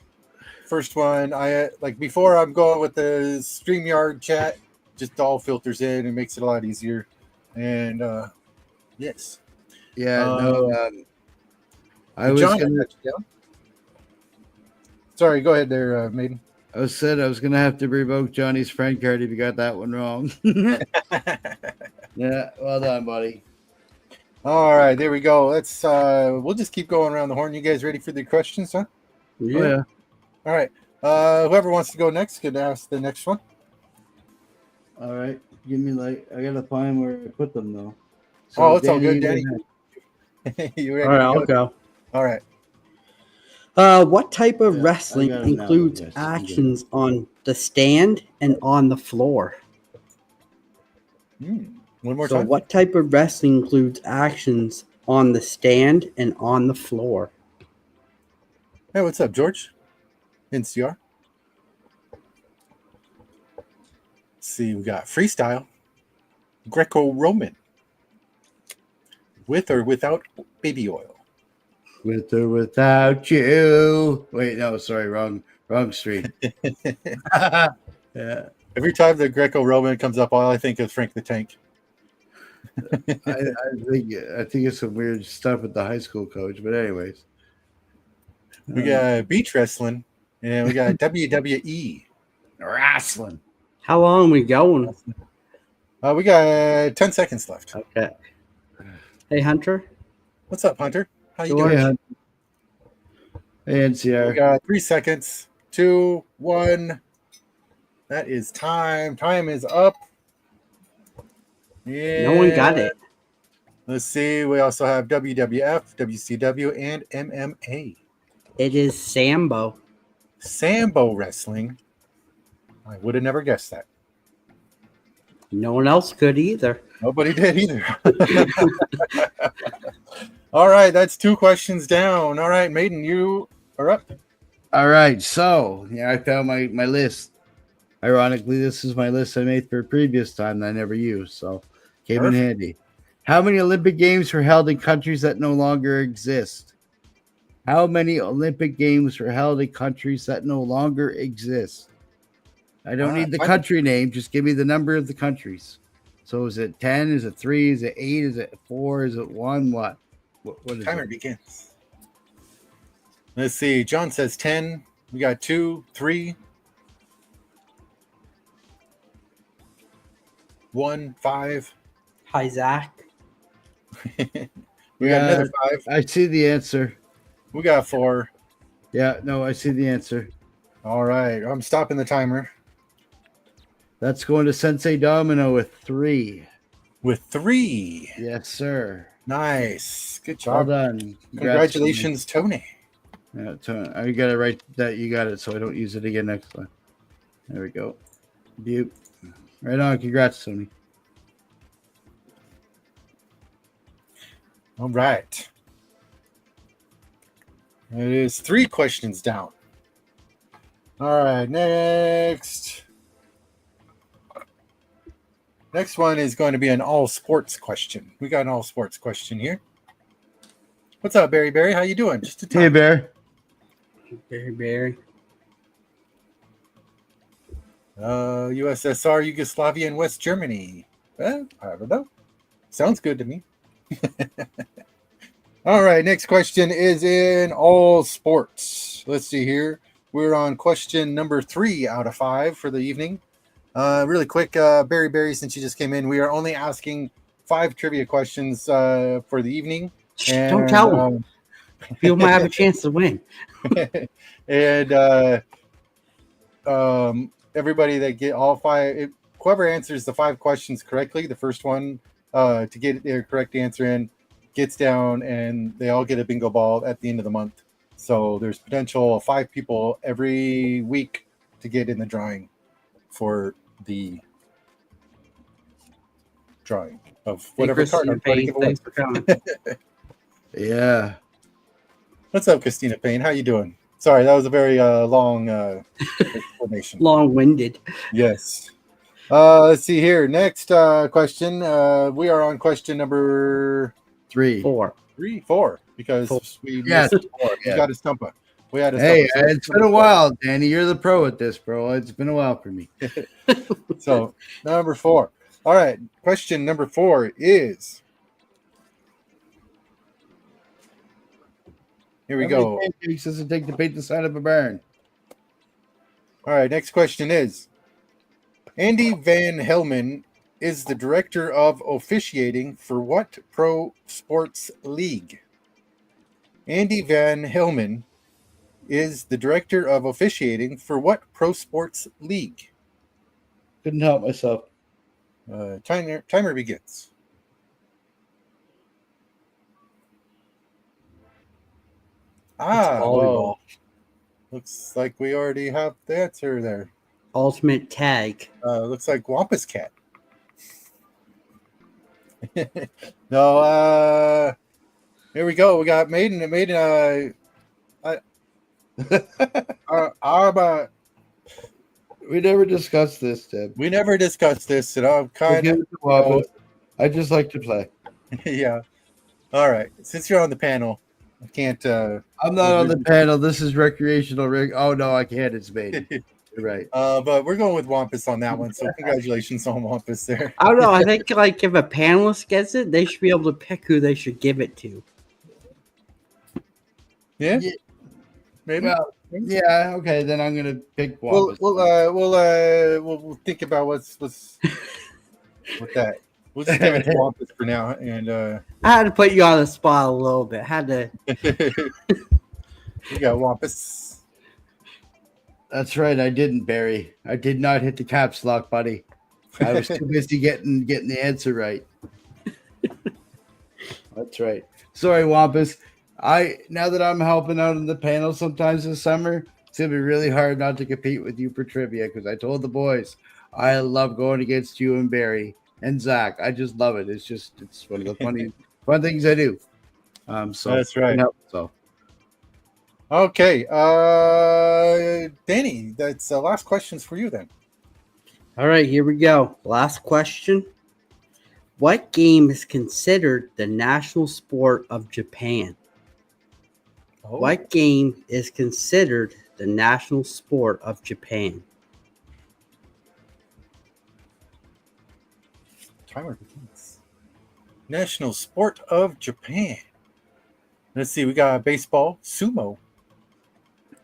First one, I like before I'm going with the StreamYard chat, just all filters in and makes it a lot easier. And yes. Yeah, I was John, gonna, sorry, go ahead there, Maiden. I was gonna have to revoke Johnny's friend card if you got that one wrong. Yeah, well done, buddy. All right, there we go. Let's we'll just keep going around the horn. You guys ready for the questions, huh? Yeah. Oh, yeah. All right. Whoever wants to go next could ask the next one. All right. Give me I gotta find where I put them though. So it's all Danny, good, Danny. You ready? All right, I'll go. All right. What type of Yeah, wrestling I got it now, includes yes, actions on the stand and on the floor? One more So time. what type of wrestling includes actions on the stand and on the floor? Hey, what's up, George? NCR. Let's see, we got freestyle, Greco-Roman, with or without baby oil. With or without you. Wait, no, sorry, wrong street. Yeah. Every time the Greco-Roman comes up, all I think is Frank the Tank. I think it's some weird stuff with the high school coach, but anyways. We got beach wrestling, and we got WWE. Wrestling. How long are we going? We got 10 seconds left. Okay. Hey, Hunter. What's up, Hunter? How you George. doing? Hey, NCR. We got 3 seconds. 2, 1. That is time. Time is up. Yeah. No one got it. Let's see. We also have WWF, WCW, and MMA. It is Sambo. Sambo wrestling. I would have never guessed that. No one else could either. Nobody did either. All right, that's 2 questions down. All right, Maiden, you are up. All right, so yeah, I found my list. Ironically, this is my list I made for a previous time that I never used, so came in Perfect. handy. How many Olympic Games were held in countries that no longer exist? How many Olympic Games were held in countries that no longer exist? I don't need the country name, just give me the number of the countries. So is it 10? Is it 3? Is it 8? Is it 4? Is it 1? What is Timer it? begins. Let's see. John says 10. We got 2, 3, 1, 5. Hi, Zach. We got another 5. I see the answer. We got 4. Yeah, no, I see the answer. All right. I'm stopping the timer. That's going to Sensei Domino with 3. With 3. Yes, sir. Nice. Good Well job. done. Congratulations, Tony. Yeah, I got to write that you got it so I don't use it again next time. There we go. Butte. Right on. Congrats, Tony. All right. It is 3 questions down. All right, next. Next one is going to be an all sports question. We got an all sports question here. What's up, Barry? How you doing? Just a time. Hey, Bear. Barry. USSR, Yugoslavia, and West Germany. Well, I don't know. Sounds good to me. All right, next question is in all sports. Let's see here. We're on question number 3 out of 5 for the evening. Really quick, Barry, since you just came in, we are only asking 5 trivia questions for the evening. And, don't tell them. People might have a chance to win. And everybody that get all 5, whoever answers the 5 questions correctly, the first one to get their correct answer in gets down, and they all get a bingo ball at the end of the month. So there's potential of 5 people every week to get in the drawing for the drawing of whatever card I'm trying to give away. Thanks for coming. Yeah. What's up, Christina Payne? How you doing? Sorry, that was a very long explanation. Long-winded. Yes. Let's see here. Next question. We are on question number 3. 4. 4 because we missed 4. We got a stumper. We had a Hey, stumper. it's been a while, Danny. You're the pro at this, bro. It's been a while for me. So number 4. All right. Question number 4 is. Here we go. How many pancakes does it take to paint the side of a barn? All right. Next question is. Andy Van Helmen is the director of officiating for what pro sports league? Andy Van Helmen is the director of officiating for what pro sports league? Couldn't help myself. Timer begins. Volleyball. Looks like we already have the answer there. Ultimate tag. Looks like Wampus Cat. No, here we go. We got Maiden. We never discussed this, Deb. We never discussed this, and I'm kind of. I just like to play. Yeah. All right. Since you're on the panel, I can't. I'm not on the panel. This is recreational rig. Oh no, I can't. It's Maiden. You're right. But we're going with Wampus on that one. So congratulations on Wampus there. I don't know. I think like if a panelist gets it, they should be able to pick who they should give it to. Yeah. Maybe. Well, yeah. Okay. Then I'm gonna pick Wampus. We'll think about what's with that. We'll just give it to Wampus for now. And I had to put you on the spot a little bit. Had to. We got Wampus. That's right. I didn't, Barry. I did not hit the caps lock, buddy. I was too busy getting the answer right. That's right. Sorry, Wampus. Now that I'm helping out in the panel sometimes this summer, it's gonna be really hard not to compete with you for trivia because I told the boys I love going against you and Barry and Zach. I just love it. It's one of the fun things I do. So That's right. So Okay, Danny, that's the last questions for you then. All right, here we go. Last question. What game is considered the national sport of Japan? Oh, What game is considered the national sport of Japan? timer begins. National sport of Japan. Let's see, we got baseball, sumo.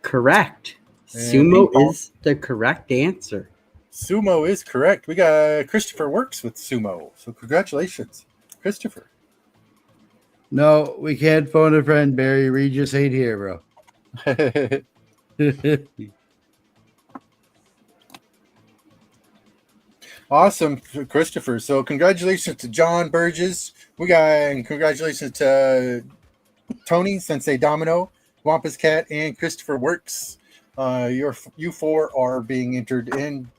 Correct. And Sumo ping pong. is the correct answer. Sumo is correct. We got Christopher works with sumo. So congratulations, Christopher. no, we can't phone a friend, Barry. Regis ain't here, bro. Awesome, Christopher. So congratulations to John Burgess. And congratulations to Tony, Sensei Domino, Wampus Cat, and Christopher Works. You four are being entered in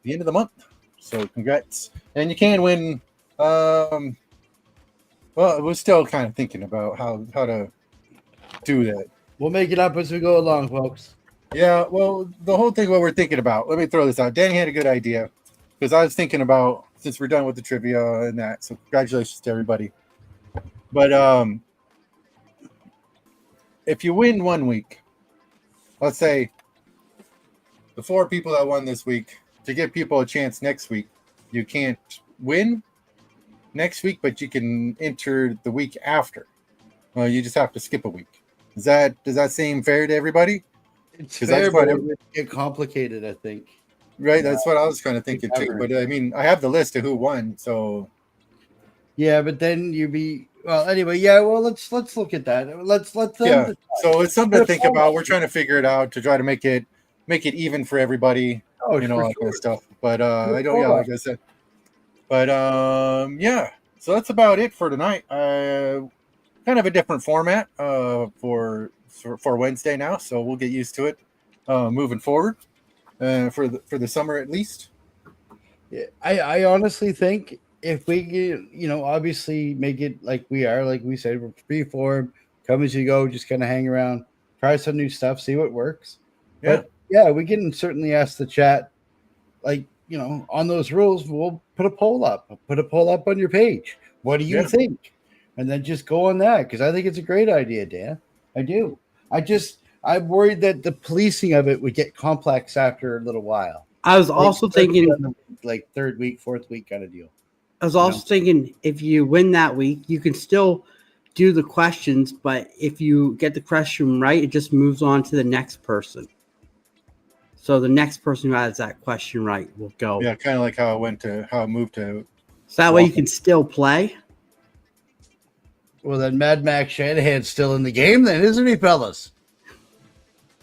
the end of the month. So congrats. And you can win. Well, we're still kind of thinking about how to do that. We'll make it up as we go along, folks. Yeah, well, the whole thing, what we're thinking about, let me throw this out. Danny had a good idea because I was thinking about, since we're done with the trivia and that, so congratulations to everybody. But if you win one week, let's say the 4 people that won this week, to give people a chance next week, you can't win next week, but you can enter the week after. Well, you just have to skip a week. Does that seem fair to everybody? It's 'Cause fair, that's but what it would get complicated, I think. Right, that's what I was kind of thinking too. Whatever. But I mean, I have the list of who won, so Yeah, but then you'd be anyway. Yeah, well, let's look at that. Let's let them. yeah. decide. So it's something to think about. We're trying to figure it out to try to make it even for everybody, Oh, you know, for all that kind sure. of stuff. But For I don't, yeah, sure. like I said. But yeah. So that's about it for tonight. Kind of a different format for Wednesday now, so we'll get used to it moving forward for the summer at least. Yeah, I honestly think if we obviously make it like we are, like we said, we're free form, come as you go, just kind of hang around, try some new stuff, see what works. Yeah. But yeah, we can certainly ask the chat, like, on those rules. We'll put a poll up. Put a poll up on your page. What do you Yeah. think? And then just go on that, because I think it's a great idea, Dan. I do. I'm worried that the policing of it would get complex after a little while. I was also thinking, like 3rd week, 4th week kind of deal. thinking if you win that week, you can still do the questions, but if you get the question right, it just moves on to the next person. So the next person who has that question right will go. Yeah, kind of like how it moved to. So that way you can still play. Well, then Mad Max Shanahan's still in the game, then, isn't he, fellas?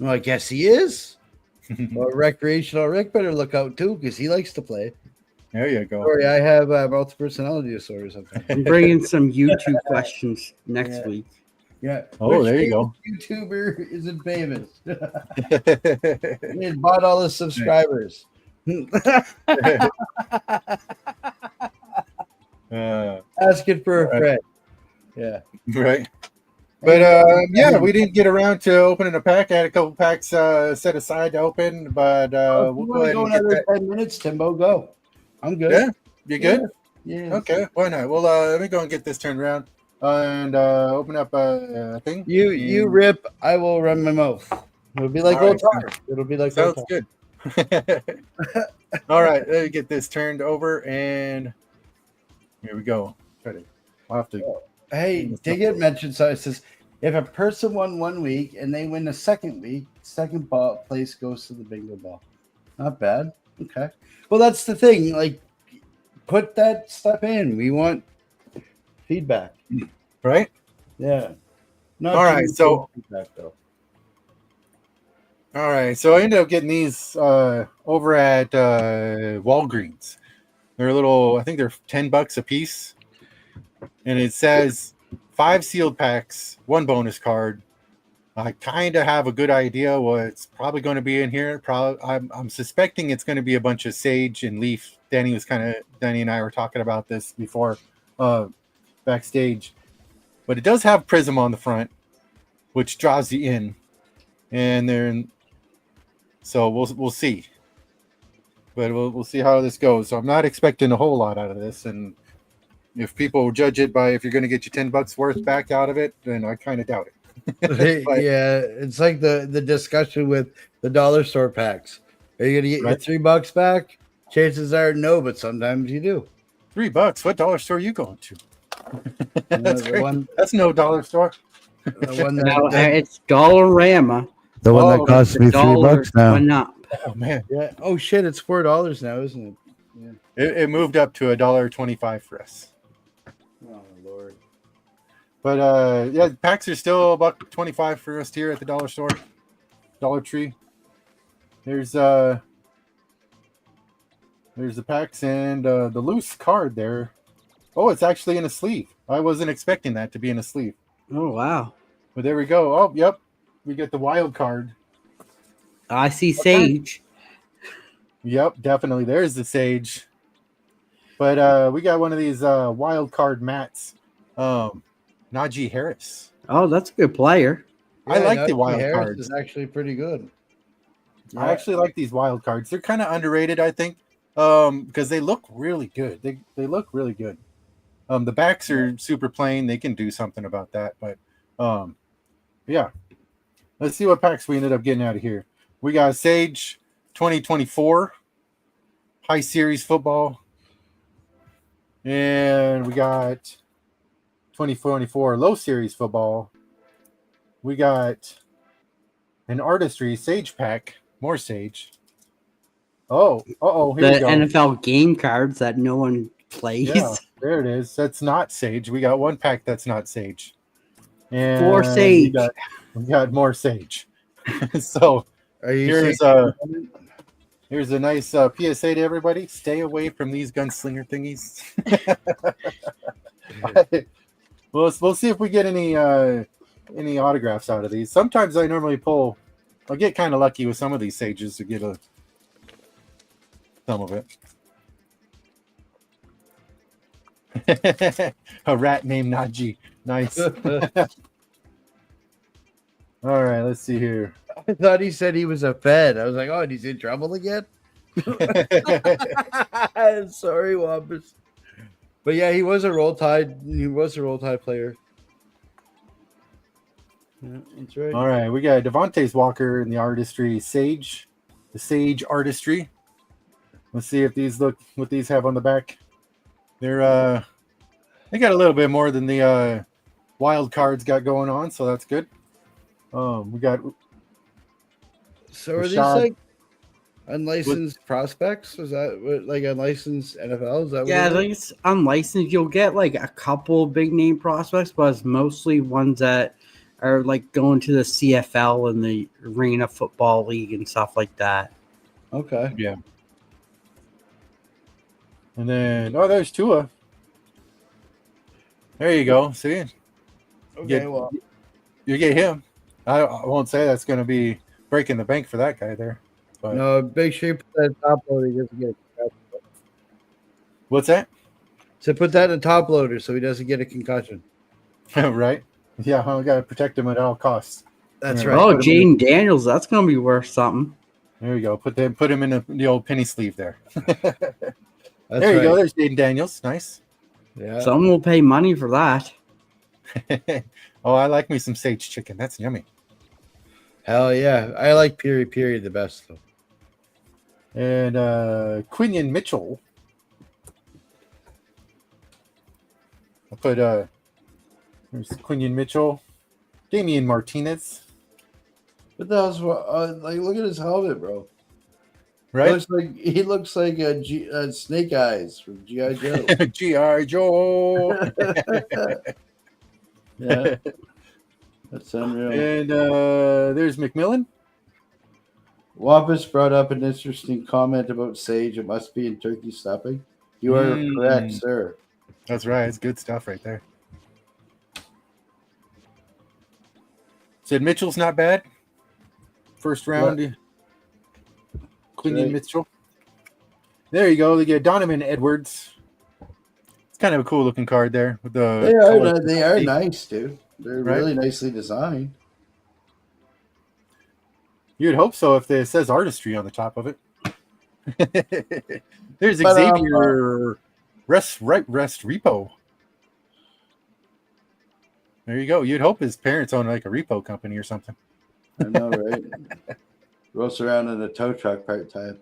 Well, I guess he is. Well, Recreational Rick better look out too, because he likes to play. There you go. Sorry, I have multiple personality disorder sometimes. I'm bringing some YouTube questions next Yeah. week. Yeah. Oh, Which there you go. YouTuber isn't famous? He had bought all his subscribers. Asking for a friend. Yeah. Right. But yeah, we didn't get around to opening a pack. I had a couple packs set aside to open, but we'll go ahead and get another that. 10 minutes, Timbo. Go. I'm good. Yeah, you good? Yeah. Okay, why not? Well, let me go and get this turned around and open up a thing. You rip. I will run my mouth. It'll be like All old right, times. It'll be like Sounds old times. good. All right, let me get this turned over, and here we go. I'll have to. Hey, did get mentioned? So it says, if a person won 1 week and they win the second week, second place goes to the bingo ball. Not bad. Okay. Well, that's the thing. Like, put that stuff in. We want feedback. Right. Yeah. Not All too right, much so- feedback, though. All right, so I ended up getting these over at Walgreens. They're I think they're $10 a piece, and it says 5 sealed packs, 1 bonus card, I kind of have a good idea what's probably going to be in here. I'm suspecting it's going to be a bunch of sage and leaf. Danny and I were talking about this before backstage, but it does have prism on the front, which draws you in, and then so we'll see. But we'll see how this goes. So I'm not expecting a whole lot out of this, and if people judge it by if you're going to get your $10 worth back out of it, then I kind of doubt it. But, Yeah, it's like the discussion with the dollar store packs. Are you gonna get Right. your $3 back? Chances are no, but sometimes you do. $3. What dollar store are you going to? That's the great. one, That's no dollar store. the one No, that it's Dollarama. The one that Oh, costs me $3 now. Went up. Oh man, yeah. Oh shit, it's $4 now, isn't it? Yeah. it moved up to $1.25 for us. Oh Lord. But yeah, packs are still $1.25 for us here at the dollar store, Dollar Tree. There's the packs and the loose card there. Oh, it's actually in a sleeve. I wasn't expecting that to be in a sleeve. Oh wow! But there we go. Oh, yep, we get the wild card. I see Sage. Yep, definitely. There's the Sage. But we got one of these wild card mats. Najee Harris. Oh, that's a good player. I like the Najee wild Harris cards. is actually pretty good. I actually like these wild cards. They're kind of underrated, I think, because they look really good. They look really good. The backs are super plain. They can do something about that. But yeah. Let's see what packs we ended up getting out of here. We got Sage 2024 High Series Football. And we got 2024 Low Series Football. We got an Artistry Sage pack. More Sage. Oh, here we The go. NFL game cards that no one plays. Yeah, there it is. That's not Sage. We got one pack that's not Sage. And 4 Sage. We got more Sage. So Are you here's a nice PSA to everybody. Stay away from these gunslinger thingies. We'll see if we get any autographs out of these. Sometimes I normally I'll get kind of lucky with some of these Sages to get some of it. A rat named Najee. Nice. All right, let's see here. I thought he said he was a Fed. I was like, oh, and he's in trouble again? Sorry, Wampus. But yeah, he was a roll tide. He was a roll tide player. Yeah, that's right. All right, we got Devontae Walker in the Artistry Sage. The Sage Artistry. Let's see if what these have on the back. They got a little bit more than the wild cards got going on, so that's good. We got. So are these Rashad. like unlicensed prospects? Was that like unlicensed NFL? Is that Yeah, I what it think it's unlicensed. You'll get like a couple big name prospects, but it's mostly ones that are like going to the CFL and the Arena Football League and stuff like that. is? Okay. Yeah. And then there's Tua. There you go. See, Okay, well, you get him. I won't say that's going to be breaking the bank for that guy there. But no, make sure you put that in top loader. He doesn't get a what's that? So put that in top loader so he doesn't get a concussion. Right? Yeah, I got to protect him at all costs. That's Yeah. right. Oh, Jaden Daniels, that's going to be worth something. There you go. Put him in the old penny sleeve there. That's there you go. right. There's Jaden Daniels. Nice. Yeah. Someone will pay money for that. Oh, I like me some sage chicken. That's yummy. Hell yeah. I like Piri the best though. And Quinion Mitchell. I'll put there's Quinion Mitchell. Damian Martinez. What the hell's like? Look at his helmet, bro. Right? He looks like a Snake Eyes from GI Joe. G.I. Joe. Yeah, that's unreal. And there's McMillan. Wampus brought up an interesting comment about sage. It must be in turkey stuffing. You are correct, sir. That's right. It's good stuff right there. Said Mitchell's not bad. First round, Quinion right. Mitchell. There you go. They get Donovan Edwards. It's kind of a cool looking card there with the color. They are nice, dude. They're Right? really nicely designed. You'd hope so if it says artistry on the top of it. There's But, Xavier Rest Repo. There you go. You'd hope his parents own like a repo company or something. I know, right? Rolls around in a tow truck part time.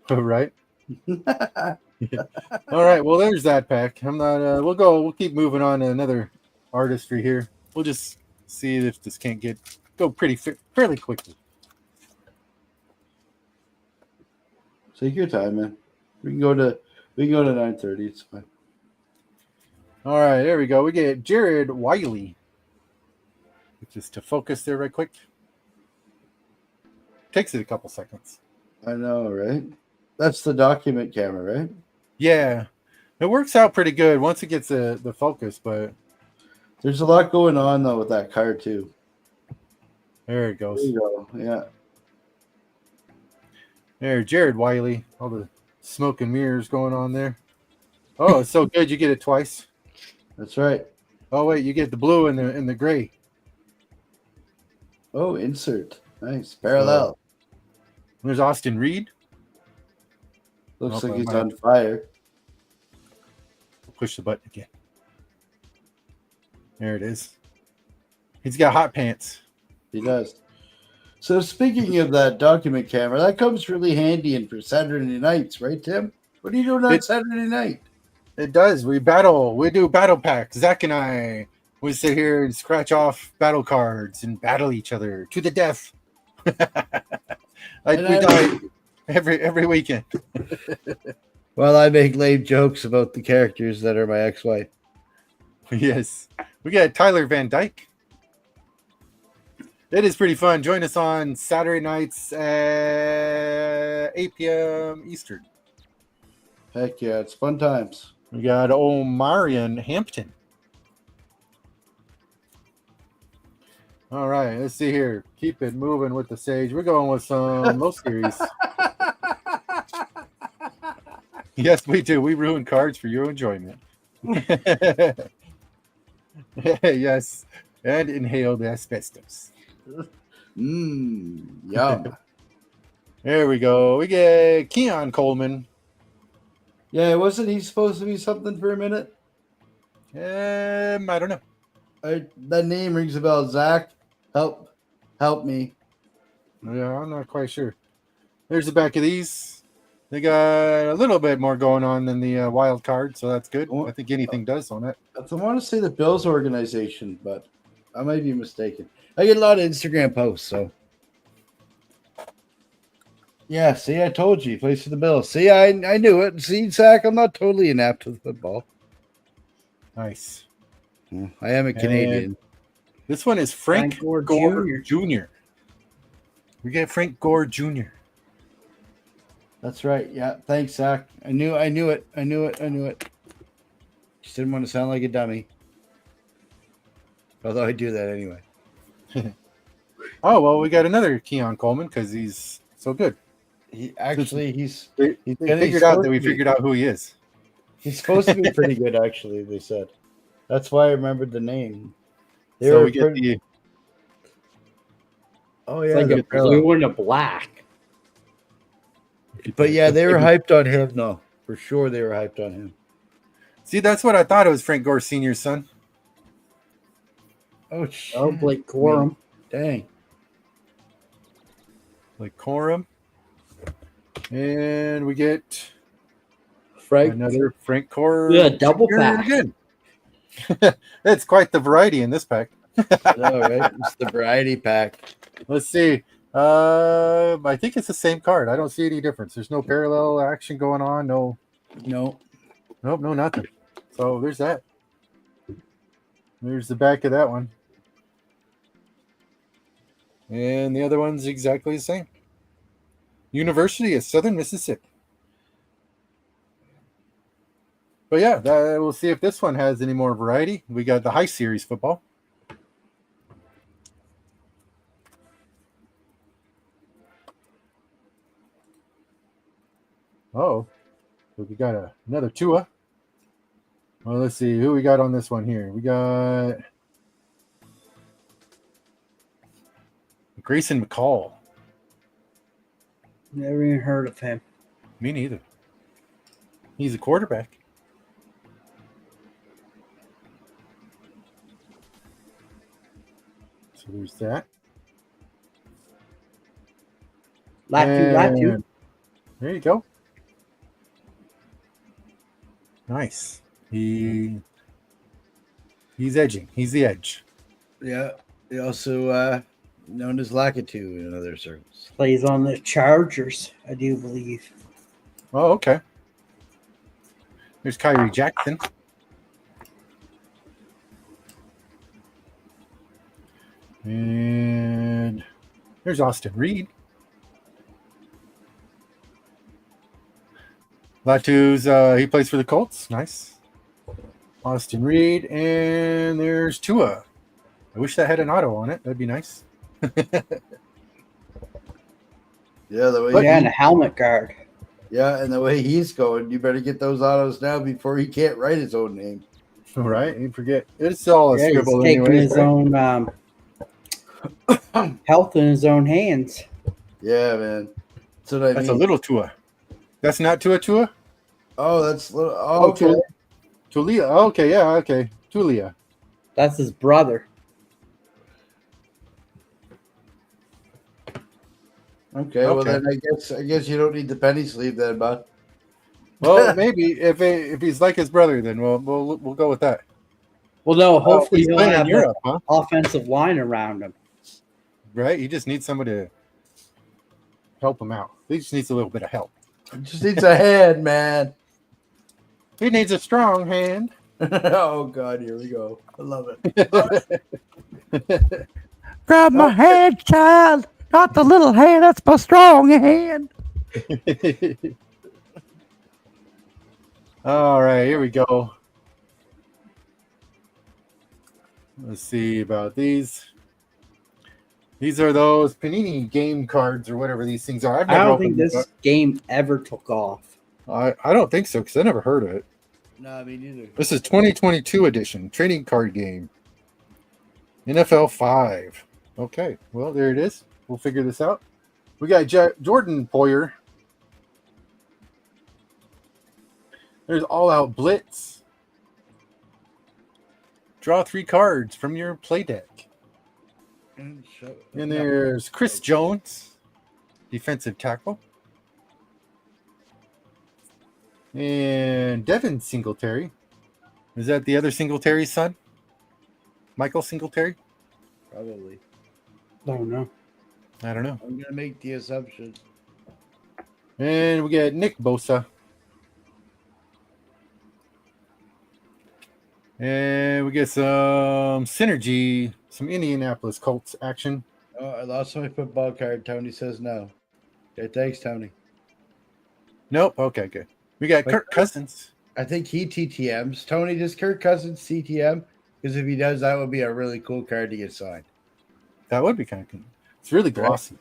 Right. All right. Well, there's that pack. I'm not. We'll keep moving on to another artistry here. We'll just see if this can't go fairly quickly. Take your time, man. We can go to 9:30. It's fine. All right. There we go. We get Jared Wiley. Just to focus there right quick. Takes it a couple seconds. I know, right? That's the document camera, right? Yeah. It works out pretty good once it gets the focus, but There's a lot going on though with that card too. there it goes. There you go. Yeah. There, Jared Wiley. All the smoke and mirrors going on there. Oh, it's so good you get it twice. That's right. Oh wait, you get the blue and the gray. Oh, insert. Nice. Parallel. There's Austin Reed. Looks Oh, like he's my- on fire. Push the button again. There it is. He's got hot pants. He does. So speaking of that document camera, that comes really handy in for Saturday nights, right, Tim? What are you doing on Saturday night? It does. We battle. We do battle packs. Zach and I. We sit here and scratch off battle cards and battle each other to the death. We die every weekend. Well, I make lame jokes about the characters that are my ex-wife. Yes. We got Tyler Van Dyke. It is pretty fun. Join us on Saturday nights at 8 p.m. Eastern. Heck yeah, it's fun times. We got Omarion Hampton. All right, let's see here. Keep it moving with the Sage. We're going with some Low Series. Yes, we do. We ruin cards for your enjoyment. Yes, and inhaled asbestos. Yum. There we go. We get Keon Coleman. Yeah, wasn't he supposed to be something for a minute? I don't know. That name rings a bell. Zach, help me. Yeah, I'm not quite sure. There's the back of these. They got a little bit more going on than the wild card, so that's good. I think anything does on it. I want to say the Bills organization, but I might be mistaken. I get a lot of Instagram posts, so. Yeah, see, I told you. He plays for the Bills. See, I knew it. See, Zach, I'm not totally inept with football. Nice. I am a Canadian. This one is Frank Gore Gore Jr. We get Frank Gore Jr. That's right. Yeah, thanks, Zach. I knew it. Just didn't want to sound like a dummy. Although I do that anyway. Oh, well, we got another Keon Coleman because he's so good. He's They figured out that we figured out who he is. He's supposed to be pretty good, actually, they said. That's why I remembered the name. So we get the Oh, yeah. It's like a blue and a black. But yeah, they were hyped on him, though. For sure, they were hyped on him. See, that's what I thought it was Frank Gore Sr.'s son. Oh, shit. Oh, Blake Corum. Dang. Like Corum. And we get Frank. another Frank Gore. Yeah, double Jr. pack. Again. It's quite the variety in this pack. All right. It's the variety pack. Let's see. I think it's the same card. I don't see any difference. There's no parallel action going on. No, No. nope, no nothing. So there's that. There's the back of that one. And the other one's exactly the same. University of Southern Mississippi. But yeah, we'll see if this one has any more variety. We got the high series football. Oh, so we got another Tua. Well, let's see who we got on this one here. We got Grayson McCall. Never even heard of him. Me neither. He's a quarterback. So there's that. Latu. And there you go. Nice. He's edging. He's the edge. Yeah. He also known as Lakitu in other circles. Plays on the Chargers, I do believe. Oh, okay. There's Kyrie Jackson. And there's Austin Reed. Latu's, he plays for the Colts. Nice. Austin Reed. And there's Tua. I wish that had an auto on it. That'd be nice. Yeah, the way And a helmet guard. Yeah, and the way he's going, you better get those autos now before he can't write his own name. All right. You forget. It's all a He's scribble taking anyway. his own health in his own hands. Yeah, man. That's what I That's mean. a little Tua. That's not Tua? Oh, that's little. Oh, okay. Tulia. Oh, okay, yeah, okay. Tulia. That's his brother. Okay, well then I guess you don't need the penny sleeve then, bud. Well, maybe if he's like his brother, then we'll go with that. Well, no, hopefully he's he'll playing in have Europe, an huh? offensive line around him. Right? He just needs somebody to help him out. He just needs a little bit of help. Just needs a hand, man. He needs a strong hand. Oh God, here we go. I love it. Grab my hand, child. Not the little hand. That's my strong hand. All right, here we go. Let's see about these. These are those Panini game cards or whatever these things are. I don't think this game ever took off. I don't think so because I never heard of it. No, me neither. This is 2022 edition trading card game. NFL 5. Okay, well there it is. We'll figure this out. We got Jordan Poyer. There's All Out Blitz. Draw 3 cards from your play deck. And there's Chris Jones, defensive tackle. And Devin Singletary. Is that the other Singletary's son? Michael Singletary? Probably. Don't know. I don't know. I'm going to make the assumption. And we got Nick Bosa. And we get some synergy, some Indianapolis Colts action. Oh, I lost my football card. Tony says no. Okay, thanks, Tony. Nope. Okay, good. We got Kirk Cousins. I think he TTMs. Tony, does Kirk Cousins CTM? Because if he does, that would be a really cool card to get signed. That would be kind of cool. It's really glossy.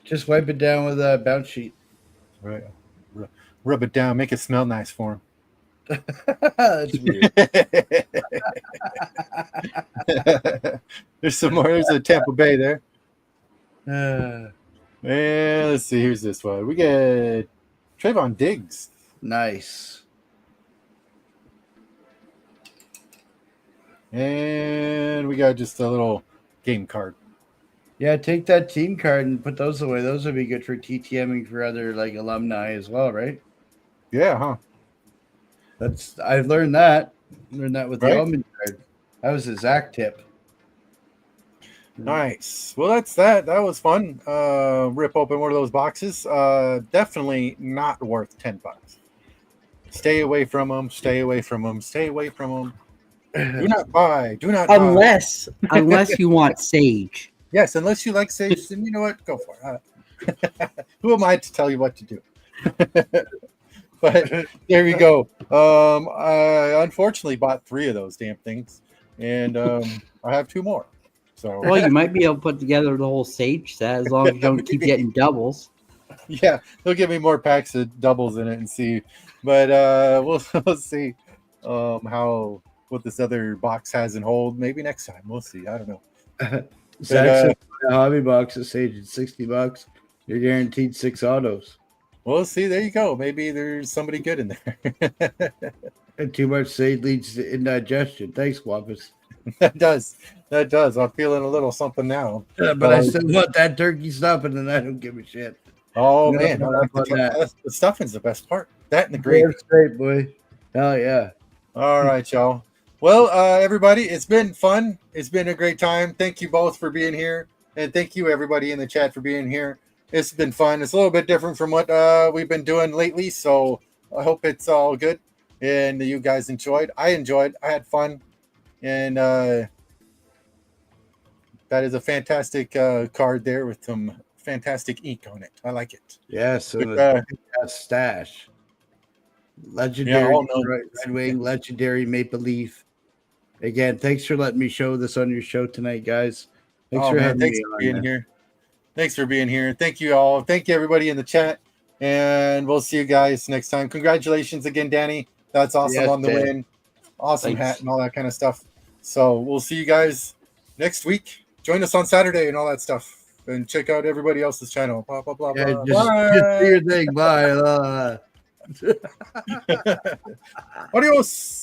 Just wipe it down with a bounce sheet. Right. Rub it down. Make it smell nice for him. That's weird. There's some more. There's a Tampa Bay there. Uh, And let's see. Here's this one. We get Trayvon Diggs. Nice. And we got just a little game card. Yeah, take that team card and put those away. Those would be good for TTMing for other like alumni as well, right? Yeah, huh? I've learned that. Learned that with Right? the almond card. That was a Zach tip. Nice. Well, that's that. That was fun. Rip open one of those boxes. Definitely not worth $10. Stay away from them. Stay away from them. Stay away from them. Do not buy. Do not buy. Unless you want Sage. Yes, unless you like Sage, then you know what? Go for it. Who am I to tell you what to do? But there you go. I unfortunately bought 3 of those damn things, and I have 2 more. So Well, you might be able to put together the whole Sage set as long as you don't keep getting doubles. Yeah, they'll give me more packs of doubles in it and see. But we'll see how what this other box has in hold. Maybe next time. We'll see. I don't know. Zach said a hobby box is saging $60. You're guaranteed 6 autos. We'll see. There you go. Maybe there's somebody good in there. And too much sage leads to indigestion. Thanks, Wampus. That does. That does. I'm feeling a little something now. But I still want that turkey stuffing, and I don't give a shit. Oh No, man, I no, like no, the stuffing's the best part. That and the gravy. That's great, boy. Hell yeah. All right, y'all. Well, everybody, it's been fun. It's been a great time. Thank you both for being here, and thank you everybody in the chat for being here. It's been fun. It's a little bit different from what we've been doing lately, so I hope it's all good and you guys enjoyed. I enjoyed. I had fun, and that is a fantastic card there with some fantastic ink on it. I like it. Yes, and But, a stash. Legendary Yeah, oh, no. Red Wing, legendary Maple Leaf. Again, thanks for letting me show this on your show tonight, guys. Thanks for having thanks me for on, being man. here. Thanks for being here. Thank you all. Thank you everybody in the chat, and we'll see you guys next time. Congratulations again, Danny. That's awesome Yes, on the Dan. win. Awesome Thanks. hat and all that kind of stuff. So we'll see you guys next week. Join us on Saturday and all that stuff. And check out everybody else's channel. Blah blah blah Yeah, blah. just do your thing. Bye. Adios.